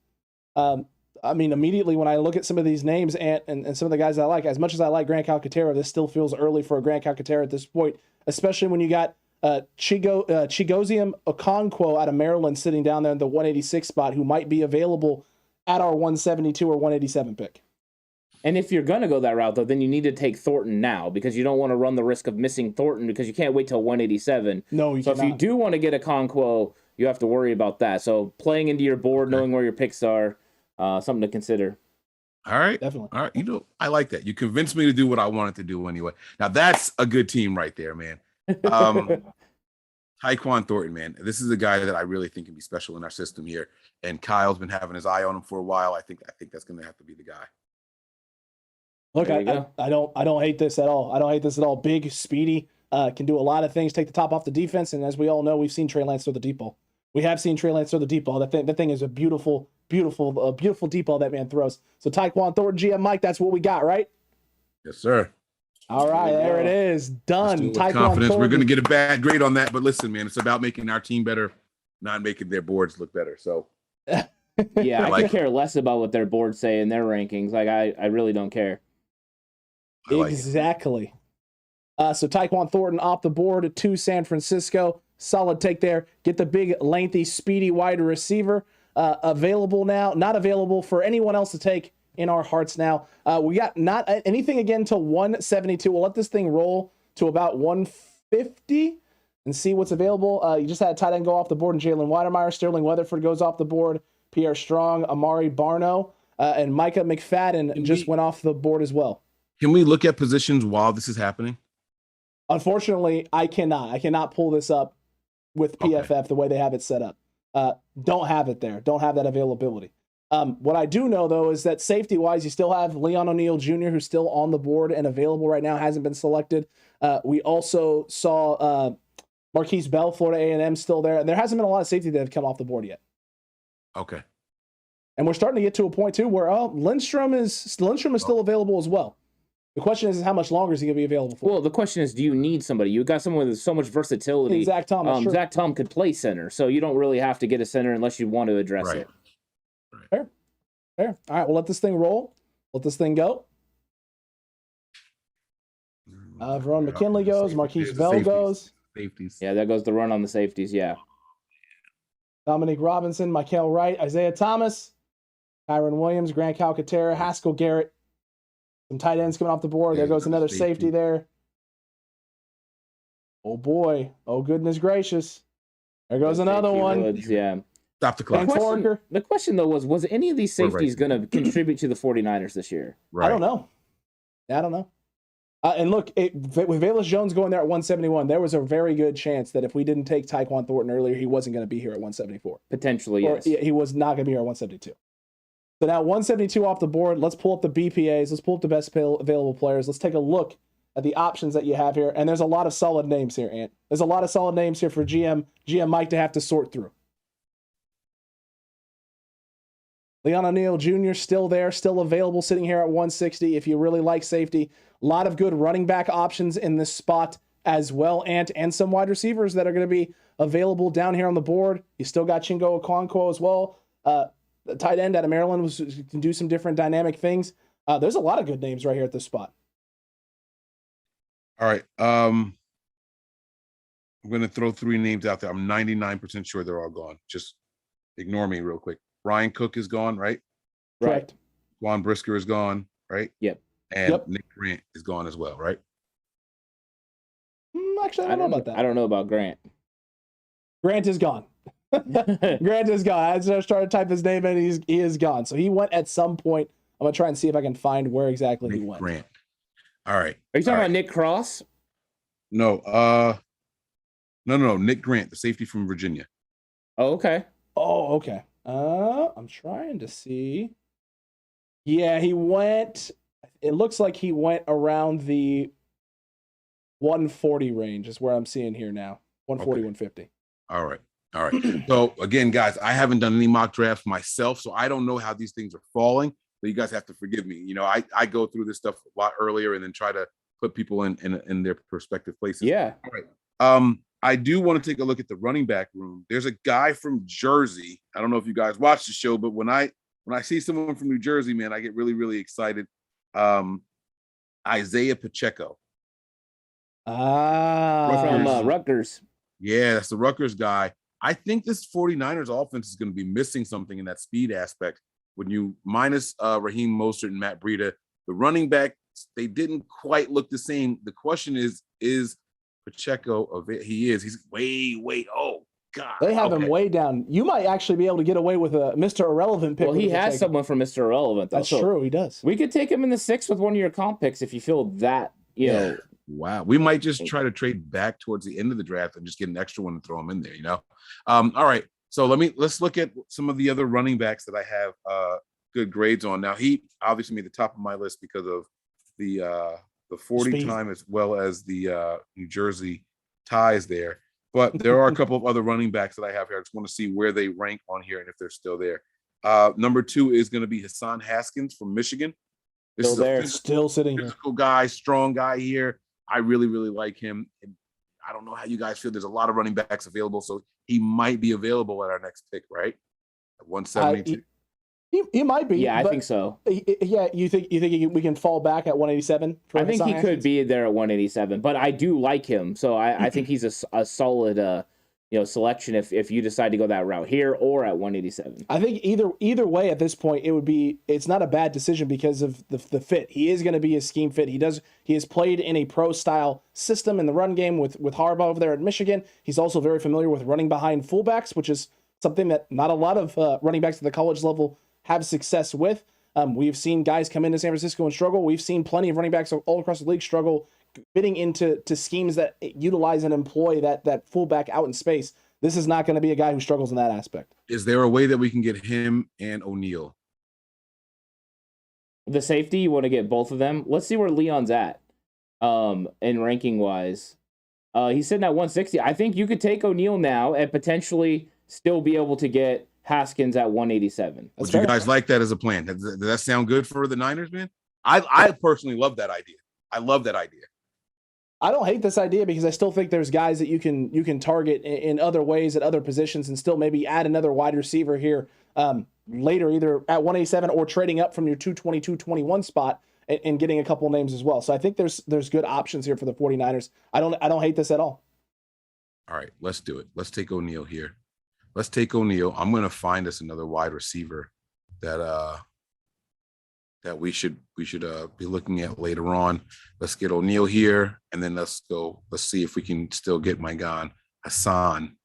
I mean, immediately when I look at some of these names and some of the guys I like, as much as I like Grant Calcaterra, this still feels early for a Grant Calcaterra at this point, especially when you got Chigozium Okonkwo out of Maryland sitting down there in the 186 spot, who might be available at our 172 or 187 pick. And if you're going to go that route, though, then you need to take Thornton now because you don't want to run the risk of missing Thornton because you can't wait till 187. No, you So cannot. if you do want to get a Okonkwo, you have to worry about that. So playing into your board, knowing where your picks are, something to consider. All right. Definitely. All right. I like that. You convinced me to do what I wanted to do anyway. Now, that's a good team right there, man. Taekwon Thornton, man. This is a guy that I really think can be special in our system here. And Kyle's been having his eye on him for a while. I think that's going to have to be the guy. Look, I don't hate this at all. I don't hate this at all. Big, speedy, can do a lot of things, take the top off the defense. And as we all know, we've seen Trey Lance throw the deep ball. We have seen Trey Lance throw the deep ball. That thing is a beautiful deep ball that man throws. So Taekwon Thornton, GM Mike, that's what we got, right? Yes, sir. All right, there it is. Done. With confidence. We're going to get a bad grade on that. But listen, man, it's about making our team better, not making their boards look better. So yeah, I could care less about what their boards say in their rankings. Like I really don't care. Exactly. So Taekwon Thornton off the board to San Francisco. Solid take there. Get the big, lengthy, speedy wide receiver available now. Not available for anyone else to take in our hearts now. We got not anything again till 172. We'll let this thing roll to about 150 and see what's available. You just had a tight end go off the board, and Jalen Weidemeyer. Sterling Weatherford goes off the board. Pierre Strong, Amari Barno, and Micah McFadden just went off the board as well. Can we look at positions while this is happening? Unfortunately, I cannot. I cannot pull this up with PFF the way they have it set up. Don't have it there. Don't have that availability. What I do know, though, is that safety-wise, you still have Leon O'Neal Jr., who's still on the board and available right now, hasn't been selected. We also saw Marquise Bell, Florida A&M, still there. And there hasn't been a lot of safety that have come off the board yet. Okay. And we're starting to get to a point, too, where Lindstrom is still available as well. The question is how much longer is he going to be available for? Well, the question is, do you need somebody? You got someone with so much versatility. Zach Tom, Zach Tom could play center, so you don't really have to get a center unless you want to address it. Fair. All right, we'll let this thing roll. Let this thing go. Verone McKinley goes. Marquise Bell goes. Safeties. Yeah, that goes the run on the safeties, yeah. Dominique Robinson, Michael Wright, Isaiah Thomas, Kyron Williams, Grant Calcaterra, Haskell Garrett. Some tight ends coming off the board. There goes another safety there. Oh, boy. Oh, goodness gracious. There goes another one. Woods, yeah. Stop the clock. The question, though, was any of these safeties going to contribute to the 49ers this year? Right. I don't know. And look, with Velus Jones going there at 171, there was a very good chance that if we didn't take Taekwon Thornton earlier, he wasn't going to be here at 174. Potentially, yes. He was not going to be here at 172. So now 172 off the board. Let's pull up the BPAs. Let's pull up the best available players. Let's take a look at the options that you have here. And there's a lot of solid names here, Ant. There's a lot of solid names here for GM Mike to have to sort through. Leon O'Neal Jr. still there, still available, sitting here at 160. If you really like safety, a lot of good running back options in this spot as well, Ant, and some wide receivers that are going to be available down here on the board. You still got Chingo Okonkwo as well. The tight end out of Maryland can do some different dynamic things. There's a lot of good names right here at this spot. All right. I'm going to throw three names out there. I'm 99% sure they're all gone. Just ignore me real quick. Ryan Cook is gone, right? Correct. Juan Brisker is gone, right? Yep. And Nick Grant is gone as well, right? Actually, I don't know about that. I don't know about Grant. Grant is gone. Grant is gone. I just started to type his name in. He is gone. So he went at some point. I'm going to try and see if I can find where exactly he went. Grant. All right. Are you talking about Nick Cross? No. No. Nick Grant, the safety from Virginia. Oh, okay. Oh, okay. I'm trying to see. Yeah, he went. It looks like he went around the 140 range is where I'm seeing here now. 140, 150. All right. So again, guys, I haven't done any mock drafts myself, so I don't know how these things are falling. So you guys have to forgive me. You know, I go through this stuff a lot earlier and then try to put people in their prospective places. Yeah. All right. I do want to take a look at the running back room. There's a guy from Jersey. I don't know if you guys watch the show, but when I see someone from New Jersey, man, I get really, really excited. Isaiah Pacheco. From Rutgers. Yeah, that's the Rutgers guy. I think this 49ers offense is going to be missing something in that speed aspect. When you minus Raheem Mostert and Matt Breida, the running back, they didn't quite look the same. The question is Pacheco, he is. He's way. Oh, God. They have him way down. You might actually be able to get away with a Mr. Irrelevant pick. Well, he has someone from Mr. Irrelevant. That's true. He does. We could take him in the 6th with one of your comp picks if you feel that, you know. Wow. We might just try to trade back towards the end of the draft and just get an extra one and throw him in there, you know? All right. So let's look at some of the other running backs that I have good grades on. Now, he obviously made the top of my list because of the 40 Speed. time as well as the New Jersey ties there. But there are a couple of other running backs that I have here. I just want to see where they rank on here and if they're still there. Number 2 is going to be Hassan Haskins from Michigan. This Still is there. Still sitting here. Physical guy, strong guy here. I really like him. And I don't know how you guys feel. There's a lot of running backs available, so he might be available at our next pick, right? At 172. He might be. Yeah, I think so. Yeah, you think we can fall back at 187? I think he could be there at 187, but I do like him, so I think he's a solid selection if you decide to go that route here or at 187. I think either way at this point it's not a bad decision because of the fit. He is going to be a scheme fit. He has played in a pro style system in the run game with Harbaugh over there at Michigan. He's also very familiar with running behind fullbacks, which is something that not a lot of running backs at the college level have success with. We've seen guys come into San Francisco and struggle. We've seen plenty of running backs all across the league struggle fitting into schemes that utilize and employ that fullback out in space. This is not going to be a guy who struggles in that aspect. Is there a way that we can get him and O'Neal? The safety, you want to get both of them. Let's see where Leon's at in ranking wise. He's sitting at 160. I think you could take O'Neal now and potentially still be able to get Haskins at 187. Would you guys like that as a plan? Does that sound good for the Niners, man? I personally love that idea. I love that idea. I don't hate this idea because I still think there's guys that you can target in other ways at other positions and still maybe add another wide receiver here later, either at 187 or trading up from your 222-21 spot and getting a couple names as well. So I think there's good options here for the 49ers. I don't hate this at all. All right, let's do it. Let's take O'Neal here. Let's take O'Neal. I'm going to find us another wide receiver that we should be looking at later on. Let's get O'Neal here, and then let's see if we can still get my guy Hassan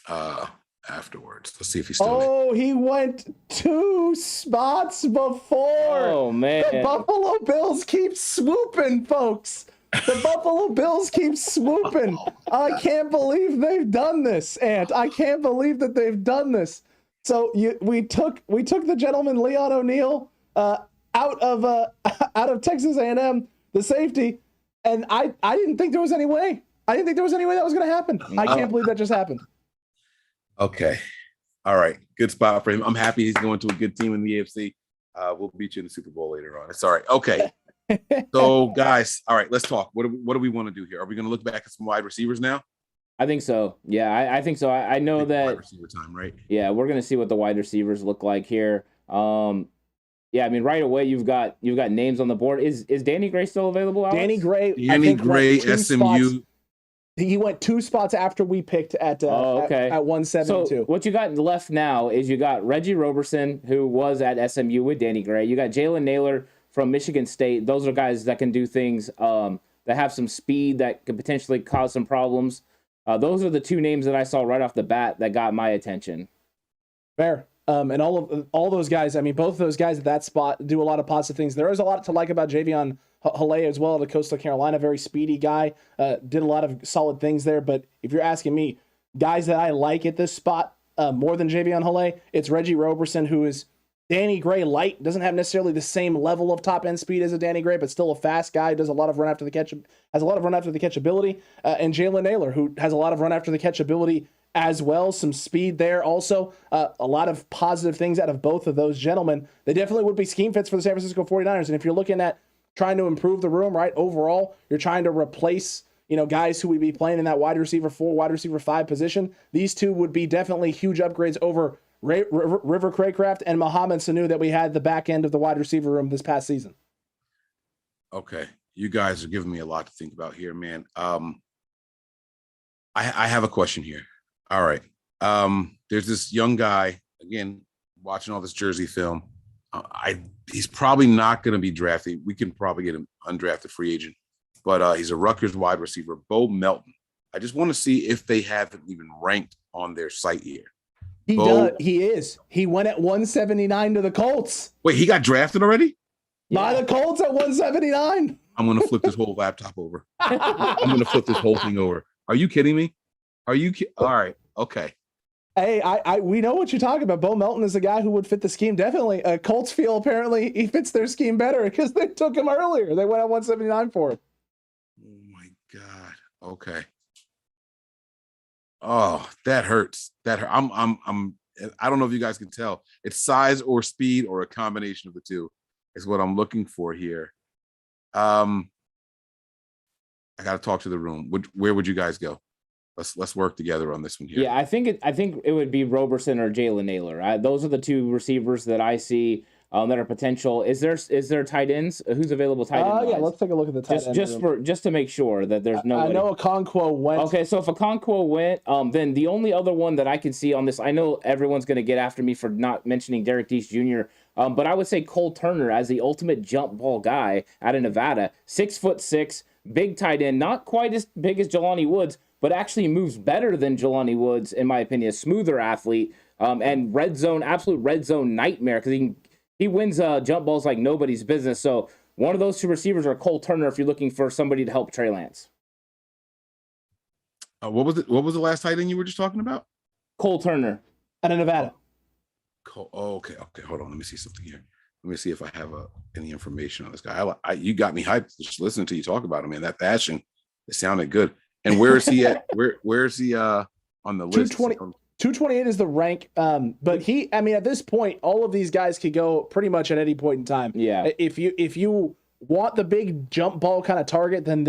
afterwards. Let's see if he's still there. He went 2 spots before. Oh, man. The Buffalo Bills keep swooping, folks. The Buffalo Bills keep swooping. I can't believe they've done this, Ant. I can't believe that they've done this. So we took the gentleman Leon O'Neal out of Texas A&M, the safety, and I didn't think there was any way. I didn't think there was any way that was going to happen. I can't believe that just happened. Okay. All right. Good spot for him. I'm happy he's going to a good team in the AFC. We'll beat you in the Super Bowl later on. It's all right. Okay. So, guys, all right, let's talk. What do we want to do here? Are we going to look back at some wide receivers now? I think so. Yeah, I think so. I know that wide receiver time, right? Yeah, we're going to see what the wide receivers look like here. Yeah, I mean, right away you've got names on the board. Is Danny Gray still available, Alex? Danny Gray, SMU. Spots. He went 2 spots after we picked at 172. So what you got left now is you got Reggie Roberson, who was at SMU with Danny Gray. You got Jalen Naylor from Michigan State. Those are guys that can do things that have some speed that could potentially cause some problems. Those are the 2 names that I saw right off the bat that got my attention. Fair. And all those guys, I mean, both of those guys at that spot do a lot of positive things. There is a lot to like about Javion Haley as well, the Coastal Carolina, very speedy guy, did a lot of solid things there. But if you're asking me, guys that I like at this spot more than Javion Haley, it's Reggie Roberson, who is Danny Gray light, doesn't have necessarily the same level of top end speed as a Danny Gray, but still a fast guy, does a lot of run after the catch, has a lot of run after the catch ability, and Jalen Naylor, who has a lot of run after the catch ability as well, some speed there also, a lot of positive things out of both of those gentlemen. They definitely would be scheme fits for the San Francisco 49ers, and if you're looking at trying to improve the room, right, overall, you're trying to replace, guys who would be playing in that wide receiver 4, wide receiver 5 position, these 2 would be definitely huge upgrades over River Craycraft and Mohamed Sanu that we had the back end of the wide receiver room this past season. Okay. You guys are giving me a lot to think about here, man. I have a question here. All right. There's this young guy, again, watching all this Jersey film. He's probably not going to be drafted. We can probably get him undrafted free agent, but he's a Rutgers wide receiver, Bo Melton. I just want to see if they have him even ranked on their site here. He does. He is. He went at 179 to the Colts. Wait, he got drafted already? By the Colts at 179. I'm going to flip this whole laptop over. I'm going to flip this whole thing over. Are you kidding me? All right. Okay. Hey, we know what you're talking about. Bo Melton is a guy who would fit the scheme. Definitely. Colts feel apparently he fits their scheme better because they took him earlier. They went at 179 for him. Oh my God. Okay. Oh, that hurts. That hurt. I don't know if you guys can tell. It's size or speed or a combination of the two is what I'm looking for here. I got to talk to the room. Where would you guys go? Let's work together on this one here. Yeah, I think it would be Roberson or Jalen Naylor. Those are the two receivers that I see that are potential. Is there tight ends? Who's available tight end? Yeah, let's take a look at the tight end. Just to make sure that there's no. I know Okonkwo went. Okay, so if Okonkwo went, then the only other one that I can see on this, I know everyone's going to get after me for not mentioning Derek Deese Jr., but I would say Cole Turner as the ultimate jump ball guy out of Nevada. 6'6", big tight end, not quite as big as Jelani Woods, but actually moves better than Jelani Woods, in my opinion, a smoother athlete, and absolute red zone nightmare because he wins jump balls like nobody's business. So one of those two receivers are Cole Turner if you're looking for somebody to help Trey Lance. What was the last tight end you were just talking about? Cole Turner out of Nevada. Okay. Hold on. Let me see something here. Let me see if I have any information on this guy. You got me hyped just listening to you talk about him, man. That passion, it sounded good. And where is he at? Where is he on the list? 228 is the rank. But at this point, all of these guys could go pretty much at any point in time. Yeah. If you want the big jump ball kind of target, then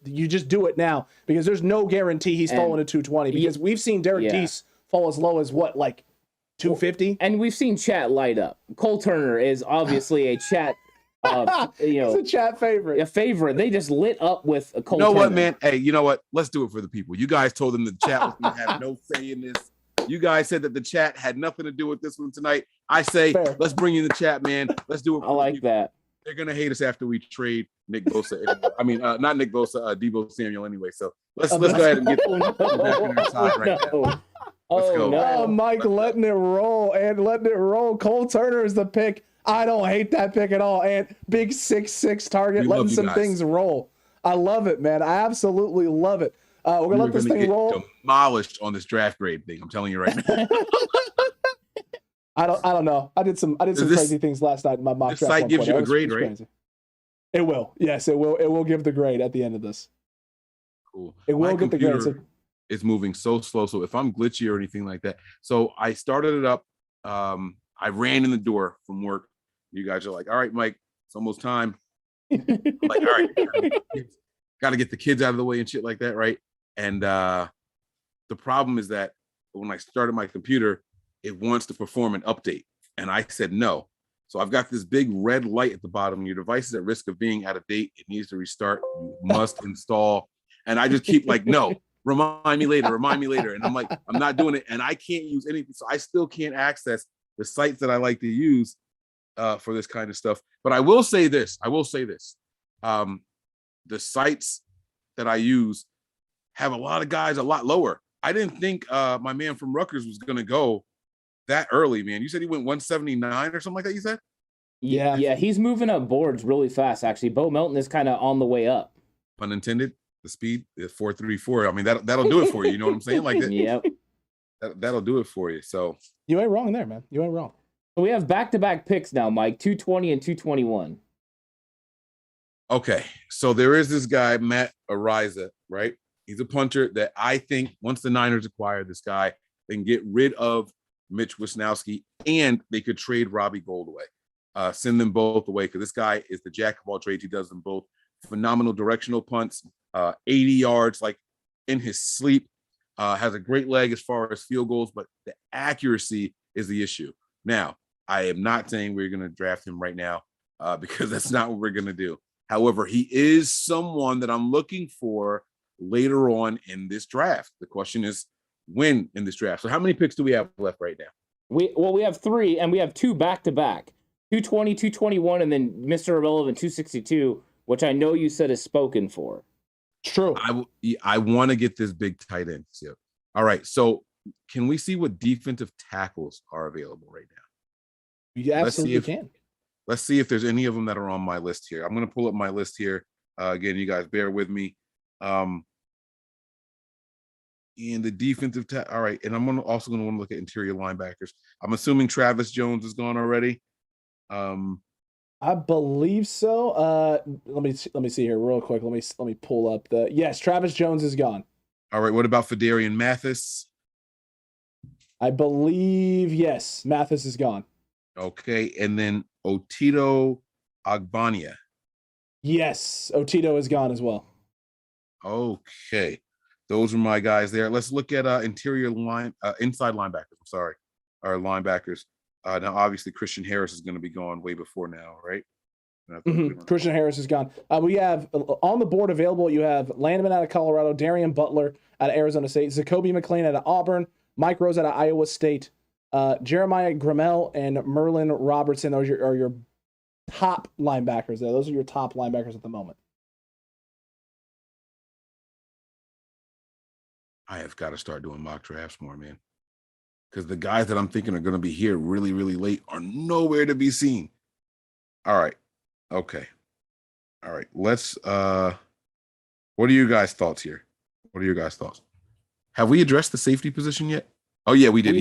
you just do it now because there's no guarantee he's falling to 220 because we've seen Derek Deese fall as low as 250? And we've seen chat light up. Cole Turner is obviously a chat it's a chat favorite. A favorite. They just lit up with a Cole Turner. What, man? Hey, you know what? Let's do it for the people. You guys told them the chat was going to have no say in this. You guys said that the chat had nothing to do with this one tonight. I say, Let's bring in the chat, man. Let's do it for I like that. They're going to hate us after we trade Nick Bosa. I mean, not Nick Bosa, Deebo Samuel anyway. So let's go ahead and get back on our side right now. Let's go. No, Mike letting it roll. Cole Turner is the pick. I don't hate that pick at all. And big 6'6" target, letting some things roll. I love it, man. I absolutely love it. We're gonna let this thing roll. Demolished on this draft grade thing. I'm telling you right now. I don't know. I did some crazy things last night in my mock draft. The site gives you a grade, right? Crazy. It will. Yes, it will. It will give the grade at the end of this. Cool. It will get the grade. It's moving so slow. So if I'm glitchy or anything like that, so I started it up. I ran in the door from work. You guys are like, all right, Mike, it's almost time. I'm like, all right, got to get the kids out of the way and shit like that, right? And the problem is that when I started my computer, it wants to perform an update. And I said no. So I've got this big red light at the bottom. Your device is at risk of being out of date. It needs to restart. You must install. And I just keep like, no, remind me later. And I'm like, I'm not doing it. And I can't use anything. So I still can't access the sites that I like to use for this kind of stuff. But I will say this. The sites that I use have a lot of guys a lot lower. I didn't think my man from Rutgers was going to go that early, man. You said he went 179 or something like that, you said? Yeah, he's moving up boards really fast, actually. Bo Melton is kind of on the way up. Pun intended. The speed is 4.34. I mean, that'll do it for you. You know what I'm saying? Like that. Yep. That'll do it for you. So you ain't wrong there, man. You ain't wrong. So we have back-to-back picks now, Mike, 220 and 221. Okay, so there is this guy, Matt Ariza, right? He's a punter that I think once the Niners acquire this guy, they can get rid of Mitch Wisnowski and they could trade Robbie Gold away. Send them both away because this guy is the jack of all trades. He does them both. Phenomenal directional punts, 80 yards, like in his sleep. Has a great leg as far as field goals, but the accuracy is the issue. Now, I am not saying we're going to draft him right now because that's not what we're going to do. However, he is someone that I'm looking for later on in this draft. The question is when in this draft. So how many picks do we have left right now? We have 3, and we have 2 back-to-back. 220, 221, and then Mr. Irrelevant 262, which I know you said is spoken for. True. I want to get this big tight end. So, all right. So can we see what defensive tackles are available right now? You absolutely can. Let's see if there's any of them that are on my list here. I'm going to pull up my list here. Again, you guys bear with me. In the defensive all right, and I'm also going to want to look at interior linebackers. I'm assuming Travis Jones is gone already. I believe so. Let me see here real quick. Let me pull up the. Yes, Travis Jones is gone. All right. What about Fedarian Mathis? I believe yes, Mathis is gone. Okay, and then Otito Agbania. Yes, Otito is gone as well. Okay, those are my guys there. Let's look at inside linebackers. I'm sorry, our linebackers. Now, obviously, Christian Harris is going to be gone way before now, right? Christian Harris is gone. We have on the board available. You have Landman out of Colorado, Darian Butler out of Arizona State, Zacoby McClain out of Auburn, Mike Rose out of Iowa State, Jeremiah Grimmel and Merlin Robertson. Those are your top linebackers there. Those are your top linebackers at the moment. I have got to start doing mock drafts more, man. Because the guys that I'm thinking are going to be here really, really late are nowhere to be seen. All right. Okay. All right. Let's what are your guys' thoughts here? What are your guys' thoughts? Have we addressed the safety position yet? Oh yeah, we did.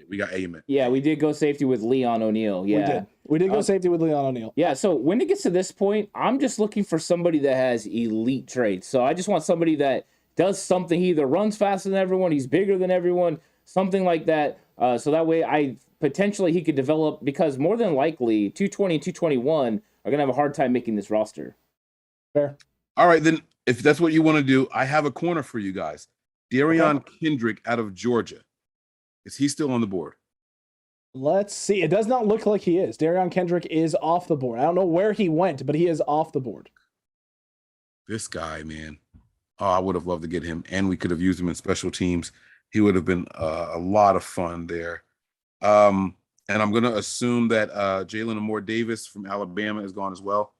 We got Amen. Yeah, we did go safety with Leon O'Neal. Yeah. We did go safety with Leon O'Neal. Yeah, so when it gets to this point, I'm just looking for somebody that has elite traits. So I just want somebody that does something. He either runs faster than everyone, he's bigger than everyone, something like that. So that way he could develop, because more than likely 220 and 221 are going to have a hard time making this roster. Fair. All right, then if that's what you want to do, I have a corner for you guys. Darion Kendrick out of Georgia. Is he still on the board? Let's see. It does not look like he is. Darion Kendrick is off the board. I don't know where he went, but he is off the board. This guy, man. Oh, I would have loved to get him, and we could have used him in special teams. He would have been a lot of fun there. And I'm going to assume that Jalen Amore Davis from Alabama is gone as well.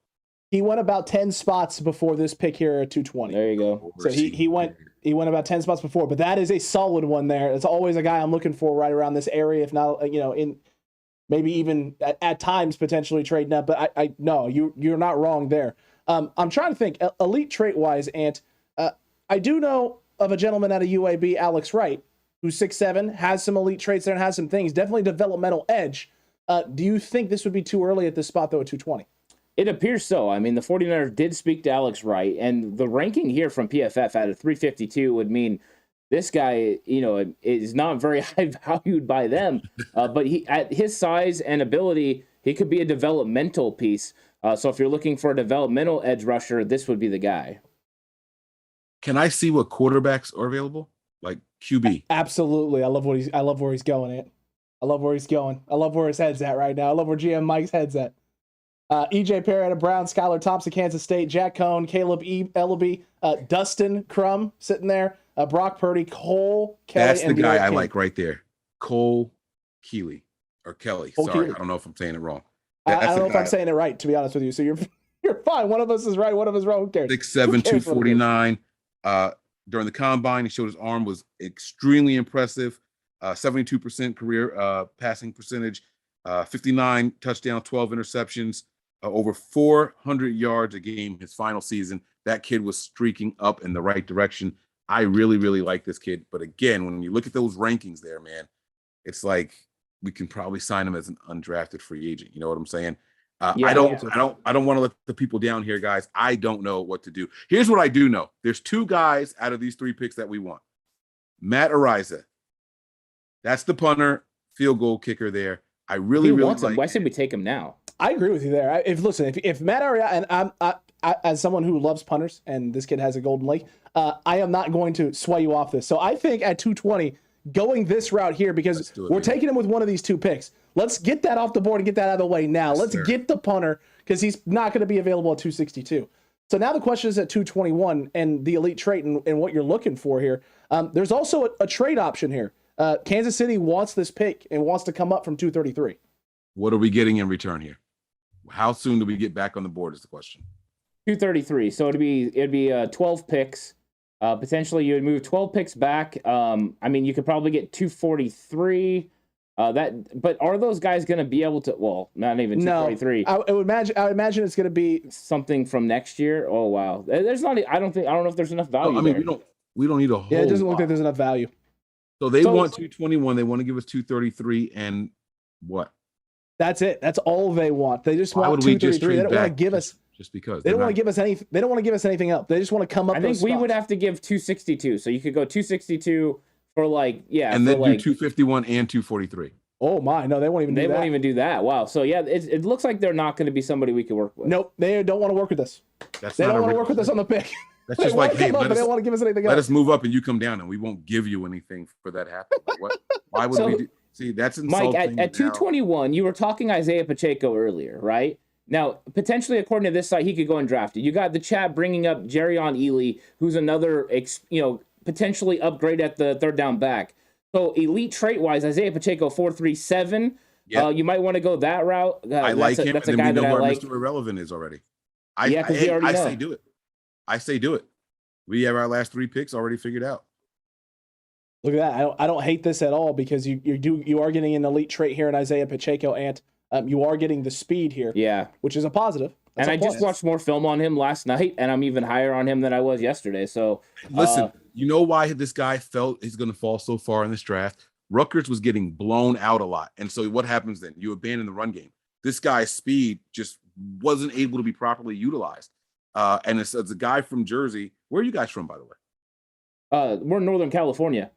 He went about 10 spots before this pick here at 220. There you go. So he went about 10 spots before, but that is a solid one there. It's always a guy I'm looking for right around this area, if not, in maybe even at times potentially trading up. But I no, you're not wrong there. I'm trying to think elite trait wise, and I do know of a gentleman out of UAB, Alex Wright, who's 6'7", has some elite traits there and has some things, definitely developmental edge. Do you think this would be too early at this spot though at 220? It appears so. I mean, the 49ers did speak to Alex Wright, and the ranking here from PFF at a 352 would mean this guy, is not very high valued by them. But he, at his size and ability, he could be a developmental piece. So if you're looking for a developmental edge rusher, this would be the guy. Can I see what quarterbacks are available? Like QB? Absolutely. I love where he's going at. I love where he's going. I love where his head's at right now. I love where GM Mike's head's at. EJ Perry out of Brown, Skylar Thompson, Kansas State, Jack Cohn, Caleb Ellaby, Dustin Crum sitting there, Brock Purdy, Cole Kelly. That's the guy I like right there. Cole Keeley or Kelly. Sorry, Keeley. I don't know if I'm saying it wrong. I don't know if I'm saying it right, to be honest with you. So you're fine. One of us is right. One of us is wrong. Who cares? 6'7", 249. During the combine, he showed his arm was extremely impressive. 72% career passing percentage, 59 touchdowns, 12 interceptions, over 400 yards a game his final season. That kid was streaking up in the right direction. I really, really like this kid. But again, when you look at those rankings there, man, it's like we can probably sign him as an undrafted free agent. You know what I'm saying? I don't want to let the people down here, guys. I don't know what to do. Here's what I do know. There's two guys out of these three picks that we want. Matt Ariza. That's the punter, field goal kicker there. I really want him. Why should we take him now? I agree with you there. If Matt Ariza, and I as someone who loves punters, and this kid has a golden leg, I am not going to sway you off this. So I think at 220, going this route here, because we're taking him with one of these two picks. Let's get that off the board and get that out of the way now. Let's get the punter, because he's not going to be available at 262. So now the question is at 221 and the elite trait and what you're looking for here. There's also a trade option here. Kansas City wants this pick and wants to come up from 233. What are we getting in return here? How soon do we get back on the board is the question. 233. So it'd be 12 picks. Potentially you would move 12 picks back. I mean, you could probably get 243. But are those guys going to be able to? Well, not even 243. No, I would imagine it's going to be something from next year. Oh wow, there's not. I don't know if there's enough value. No, I mean, there. we don't need a whole. Yeah, it doesn't look like there's enough value. So they want 221. They want to give us 233, and what? That's it. That's all they want. They just want 233. They don't want to give us just because they don't want to give us any. They don't want to give us anything else. They just want to come up. I think we would have to give 262. So you could go 262 for and then do 251 and 243. Oh my, no, they won't even do that. They won't even do that. Wow. So yeah, it looks like they're not going to be somebody we could work with. Nope, they don't want to work with us. They don't want to work with us on the pick. That's just like, hey, they don't want to give us anything else. Let us move up and you come down, and we won't give you anything for that happen. What? Why would we do? See, that's insulting. Mike, at 221, you were talking Isaiah Pacheco earlier, right? Now, potentially, according to this site, he could go undrafted. You got the chat bringing up Jerrion Ely, who's another, potentially upgrade at the third down back. So elite trait-wise, Isaiah Pacheco, 4.37. Yep. You might want to go that route. I like him, and then we know where Mr. Irrelevant is already. I say do it. I say do it. We have our last 3 picks already figured out. Look at that. I don't hate this at all because you are getting an elite trait here in Isaiah Pacheco, and you are getting the speed here. Yeah, which is a positive. That's and I just watched more film on him last night, and I'm even higher on him than I was yesterday. So listen, you know why this guy felt he's going to fall so far in this draft? Rutgers was getting blown out a lot, and so what happens then? You abandon the run game. This guy's speed just wasn't able to be properly utilized. And it's a guy from Jersey. Where are you guys from, by the way? We're in Northern California.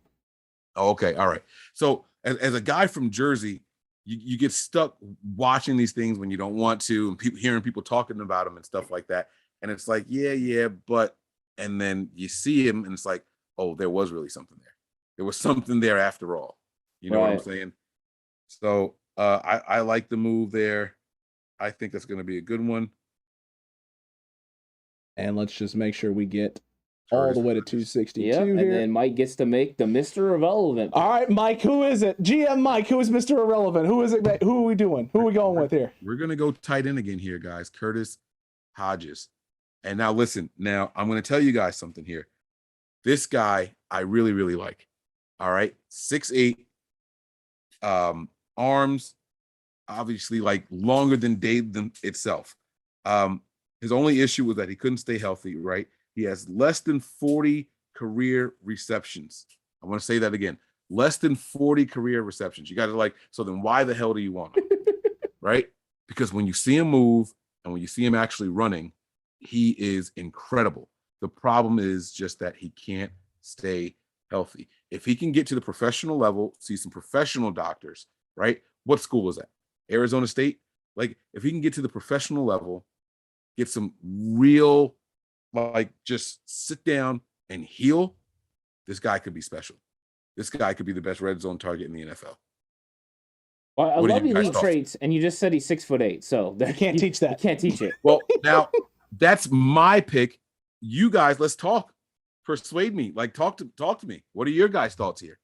Oh, okay. All right. So as a guy from Jersey, you get stuck watching these things when you don't want to, and hearing people talking about them and stuff like that. And it's like, yeah, but, and then you see him and it's like, oh, there was really something there. There was something there after all. You know what I'm saying? So I like the move there. I think that's going to be a good one. And let's just make sure we get all the way to 262 here. And then Mike gets to make the Mr. Irrelevant. All right, Mike, who is it? GM Mike, who is Mr. Irrelevant? Who is it? Who are we doing? Who are we going with here? We're going to go tight end again here, guys. Curtis Hodges. And now listen, I'm going to tell you guys something here. This guy I really, really like. All right. 6'8", arms, obviously like longer than Dave itself. His only issue was that he couldn't stay healthy, right? He has less than 40 career receptions. I want to say that again. Less than 40 career receptions. You guys are like, so then why the hell do you want him? Right? Because when you see him move and when you see him actually running, he is incredible. The problem is just that he can't stay healthy. If he can get to the professional level, see some professional doctors, right? What school was that? Arizona State? Like, if he can get to the professional level, get some real, like, just sit down and heal, this guy could be special. This guy could be the best red zone target in the NFL. Well, I love elite traits, and you just said he's 6'8", so you can't teach that. You can't teach it. Well, now that's my pick. You guys, let's talk. Persuade me. Like, talk to me. What are your guys' thoughts here?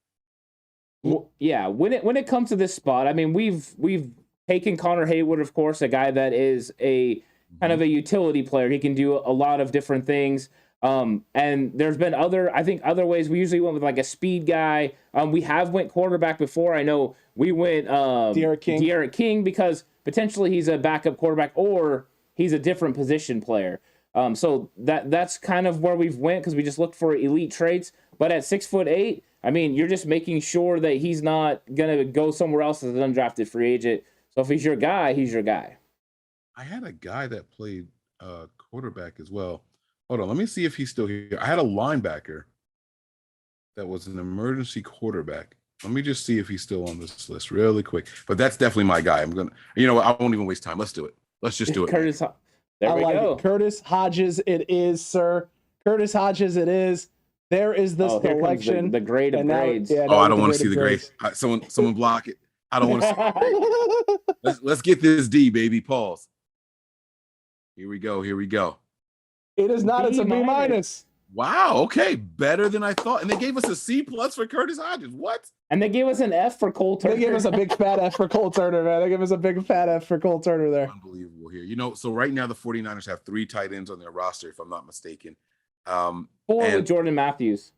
Well, yeah, when it comes to this spot, I mean, we've taken Connor Haywood, of course, a guy that is a kind of a utility player. He can do a lot of different things. And there's been other ways. We usually went with like a speed guy. We have went quarterback before. I know we went De'Aaron King because potentially he's a backup quarterback or he's a different position player. So that's kind of where we've went because we just looked for elite traits. But at 6'8", I mean, you're just making sure that he's not gonna go somewhere else as an undrafted free agent. So if he's your guy, he's your guy. I had a guy that played quarterback as well. Hold on, let me see if he's still here. I had a linebacker that was an emergency quarterback. Let me just see if he's still on this list really quick. But that's definitely my guy. I won't even waste time. Let's do it. Let's just do it. Curtis, there we go. Curtis Hodges, it is, sir. Curtis Hodges, it is. There is the selection. The grade of grades. I don't want to see the grades. Someone block it. I don't want to see it. Let's get this D, baby. Pause. Here we go. It is not. It's a B minus. Wow. Okay. Better than I thought. And they gave us a C plus for Curtis Hodges. What? And they gave us an F for Cole Turner. They gave us a big fat F for Cole Turner, man. They gave us a big fat F for Cole Turner there. Unbelievable here. So right now the 49ers have 3 tight ends on their roster, if I'm not mistaken. 4 with Jordan Matthews.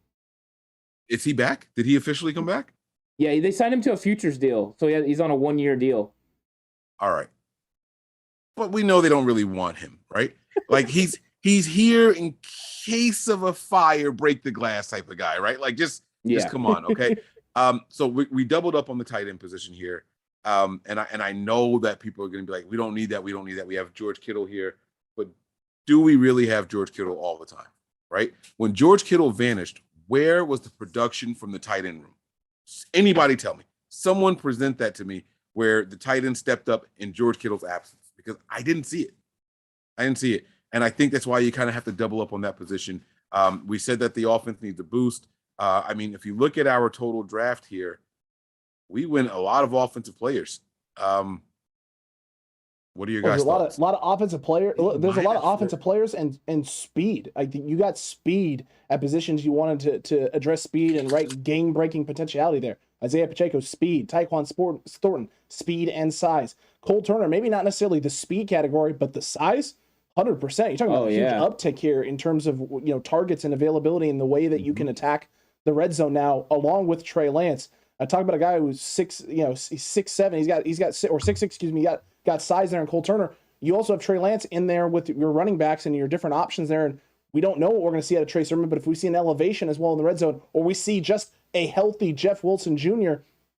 Is he back? Did he officially come back? Yeah, they signed him to a futures deal. So he's on a 1-year deal. All right. But we know they don't really want him, right? Like he's here in case of a fire, break the glass type of guy, right? Like just come on, okay? So we doubled up on the tight end position here. And I know that people are going to be like, we don't need that. We have George Kittle here. But do we really have George Kittle all the time, right? When George Kittle vanished, where was the production from the tight end room? Anybody tell me. Someone present that to me where the tight end stepped up in George Kittle's absence, because I didn't see it. And I think that's why you kind of have to double up on that position. We said that the offense needs a boost. I mean, if you look at our total draft here, we win a lot of offensive players. What are your guys' thoughts? A lot of offensive players. There's a lot of offensive players and speed. I think you got speed at positions you wanted to address speed and game-breaking potentiality there. Isaiah Pacheco, speed. Taekwon Thornton, speed and size. Cole Turner, maybe not necessarily the speed category, but the size, 100%. You're talking about a huge uptick here in terms of targets and availability and the way that you can attack the red zone now, along with Trey Lance. I talk about a guy who's 6'7". He's got 6'6", excuse me. Got size there in Cole Turner. You also have Trey Lance in there with your running backs and your different options there. And we don't know what we're going to see out of Trey Sermon, but if we see an elevation as well in the red zone, or we see just a healthy Jeff Wilson Jr.,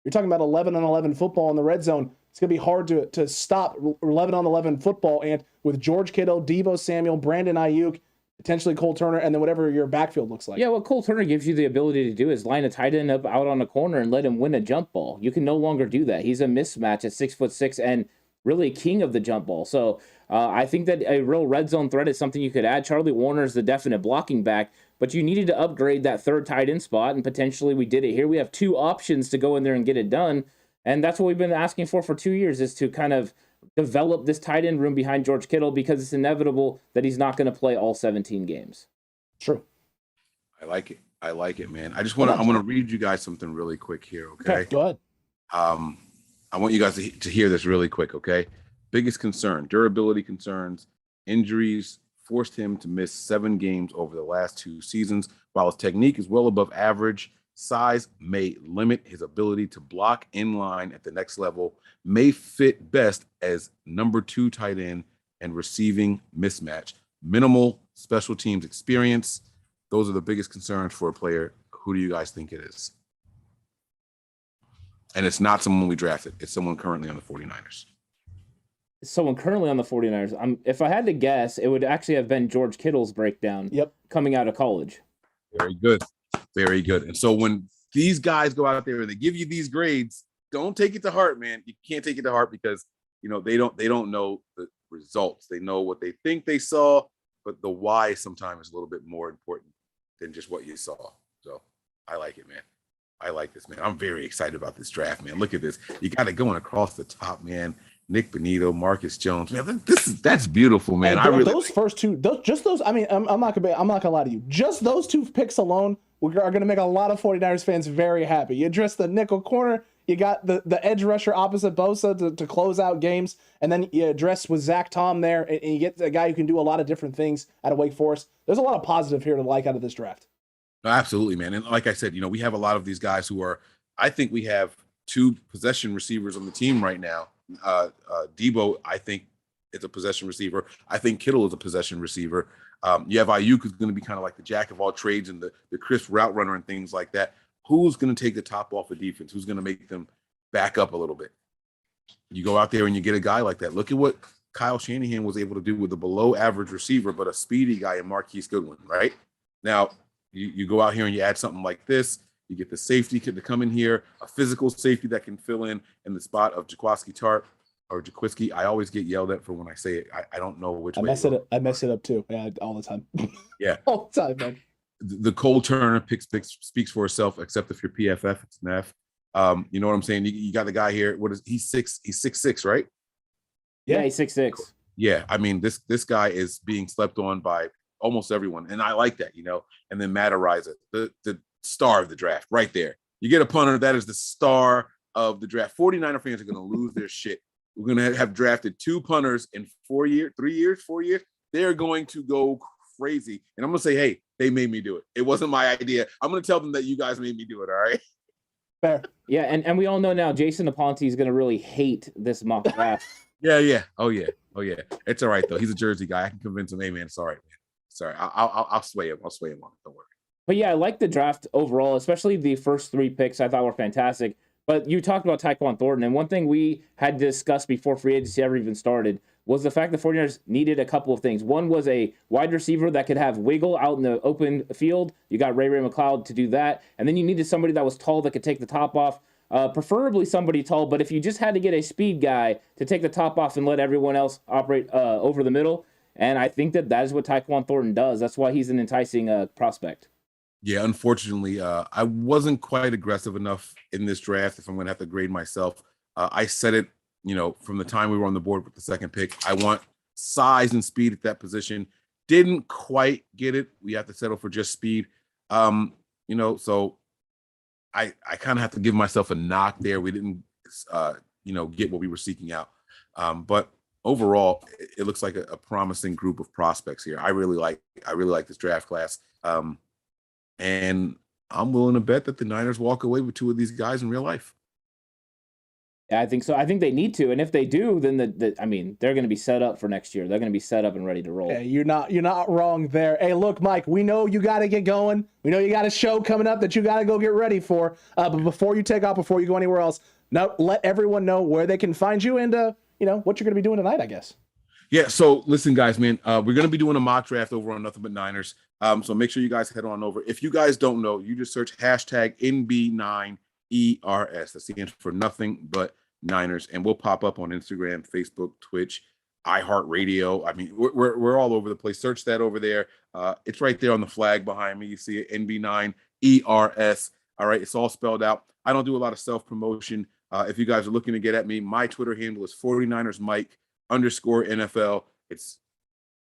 you're talking about 11-on-11 football in the red zone. It's going to be hard to stop 11-on-11 football. And with George Kittle, Deebo Samuel, Brandon Ayuk, potentially Cole Turner, and then whatever your backfield looks like. Yeah, what Cole Turner gives you the ability to do is line a tight end up out on a corner and let him win a jump ball. You can no longer do that. He's a mismatch at 6'6" and really king of the jump ball. So I think that a real red zone threat is something you could add. Charlie Warner is the definite blocking back, but you needed to upgrade that third tight end spot, and potentially we did it here. We have 2 options to go in there and get it done, and that's what we've been asking for 2 years, is to kind of develop this tight end room behind George Kittle, because it's inevitable that he's not going to play all 17 games. True. I like it, man. I want to read you guys something really quick here, okay? Go ahead. I want you guys to hear this really quick, okay? Biggest concern, durability concerns, injuries forced him to miss 7 games over the last 2 seasons. While his technique is well above average, size may limit his ability to block in line at the next level, may fit best as number 2 tight end and receiving mismatch. Minimal special teams experience. Those are the biggest concerns for a player. Who do you guys think it is? And it's not someone we drafted. It's someone currently on the 49ers. Someone currently on the 49ers. If I had to guess, it would actually have been George Kittle's breakdown coming out of college. Very good. Very good. And so when these guys go out there and they give you these grades, don't take it to heart, man. You can't take it to heart because, they don't know the results. They know what they think they saw, but the why sometimes is a little bit more important than just what you saw. So I like it, man. I like this, man. I'm very excited about this draft, man. Look at this. You got it going across the top, man. Nick Benito, Marcus Jones, man. That's beautiful, man. Hey, those first 2, those. I mean, I'm not gonna lie to you. Just those 2 picks alone are gonna make a lot of 49ers fans very happy. You address the nickel corner. You got the edge rusher opposite Bosa to close out games, and then you address with Zach Tom there, and you get a guy who can do a lot of different things out of Wake Forest. There's a lot of positive here to like out of this draft. No, absolutely, man. And like I said, we have a lot of these guys who are, I think we have 2 possession receivers on the team right now. Deebo, I think, is a possession receiver. I think Kittle is a possession receiver. You have Ayuk, who's going to be kind of like the jack of all trades and the crisp route runner and things like that. Who's going to take the top off the defense? Who's going to make them back up a little bit? You go out there and you get a guy like that. Look at what Kyle Shanahan was able to do with a below average receiver, but a speedy guy in Marquise Goodwin, right? Now, you go out here and you add something like this. You get the safety kid to come in here, a physical safety that can fill in the spot of Jaquiski. I always get yelled at for when I say it. I don't know which way. I mess it up too. Yeah, all the time. Yeah. All the time, man. The Cole Turner pick speaks for itself, except if you're PFF, it's an F. You know what I'm saying? You got the guy here. He's 6'6", right? Yeah, he's 6'6". Yeah, I mean, this guy is being slept on by almost everyone, and I like that, And then Matt Ariza, the star of the draft, right there. You get a punter, that is the star of the draft. 49er fans are going to lose their shit. We're going to have drafted 2 punters in 4 years, 3 years, 4 years. They're going to go crazy, and I'm going to say, hey, they made me do it. It wasn't my idea. I'm going to tell them that you guys made me do it. All right. Fair. Yeah, and we all know now Jason Aponte is going to really hate this mock draft. Yeah. Oh yeah. It's all right though. He's a Jersey guy. I can convince him. Hey man, it's all right, man. Sorry, I'll sway him. I'll sway him on it. Don't worry. But yeah, I like the draft overall, especially the first 3 picks. I thought were fantastic. But you talked about Taekwon Thornton, and one thing we had discussed before free agency ever even started was the fact the 49ers needed a couple of things. One was a wide receiver that could have wiggle out in the open field. You got Ray McCloud to do that. And then you needed somebody that was tall that could take the top off, preferably somebody tall. But if you just had to get a speed guy to take the top off and let everyone else operate over the middle, and I think that is what Taekwon Thornton does. That's why he's an enticing prospect. Yeah, unfortunately, I wasn't quite aggressive enough in this draft if I'm going to have to grade myself. I said it, from the time we were on the board with the second pick. I want size and speed at that position. Didn't quite get it. We have to settle for just speed. So I kind of have to give myself a knock there. We didn't, get what we were seeking out. But overall, it looks like a promising group of prospects here. I really like this draft class. And I'm willing to bet that the Niners walk away with 2 of these guys in real life. Yeah, I think so. I think they need to, and if they do, then they're going to be set up for next year. They're going to be set up and ready to roll. Yeah, you're not wrong there. Hey, look, Mike, we know you got to get going. We know you got a show coming up that you got to go get ready for. But before you take off, before you go anywhere else, let everyone know where they can find you and what you're going to be doing tonight, I guess. Yeah, so listen, guys, man, we're going to be doing a mock draft over on Nothing But Niners. So make sure you guys head on over. If you guys don't know, you just search hashtag NB9ERS. That stands for Nothing But Niners, and we'll pop up on Instagram, Facebook, Twitch, iHeartRadio. I mean, we're all over the place. Search that over there. It's right there on the flag behind me. You see it, NB9ERS. All right, it's all spelled out. I don't do a lot of self-promotion. If you guys are looking to get at me, my Twitter handle is 49ersMike_NFL. It's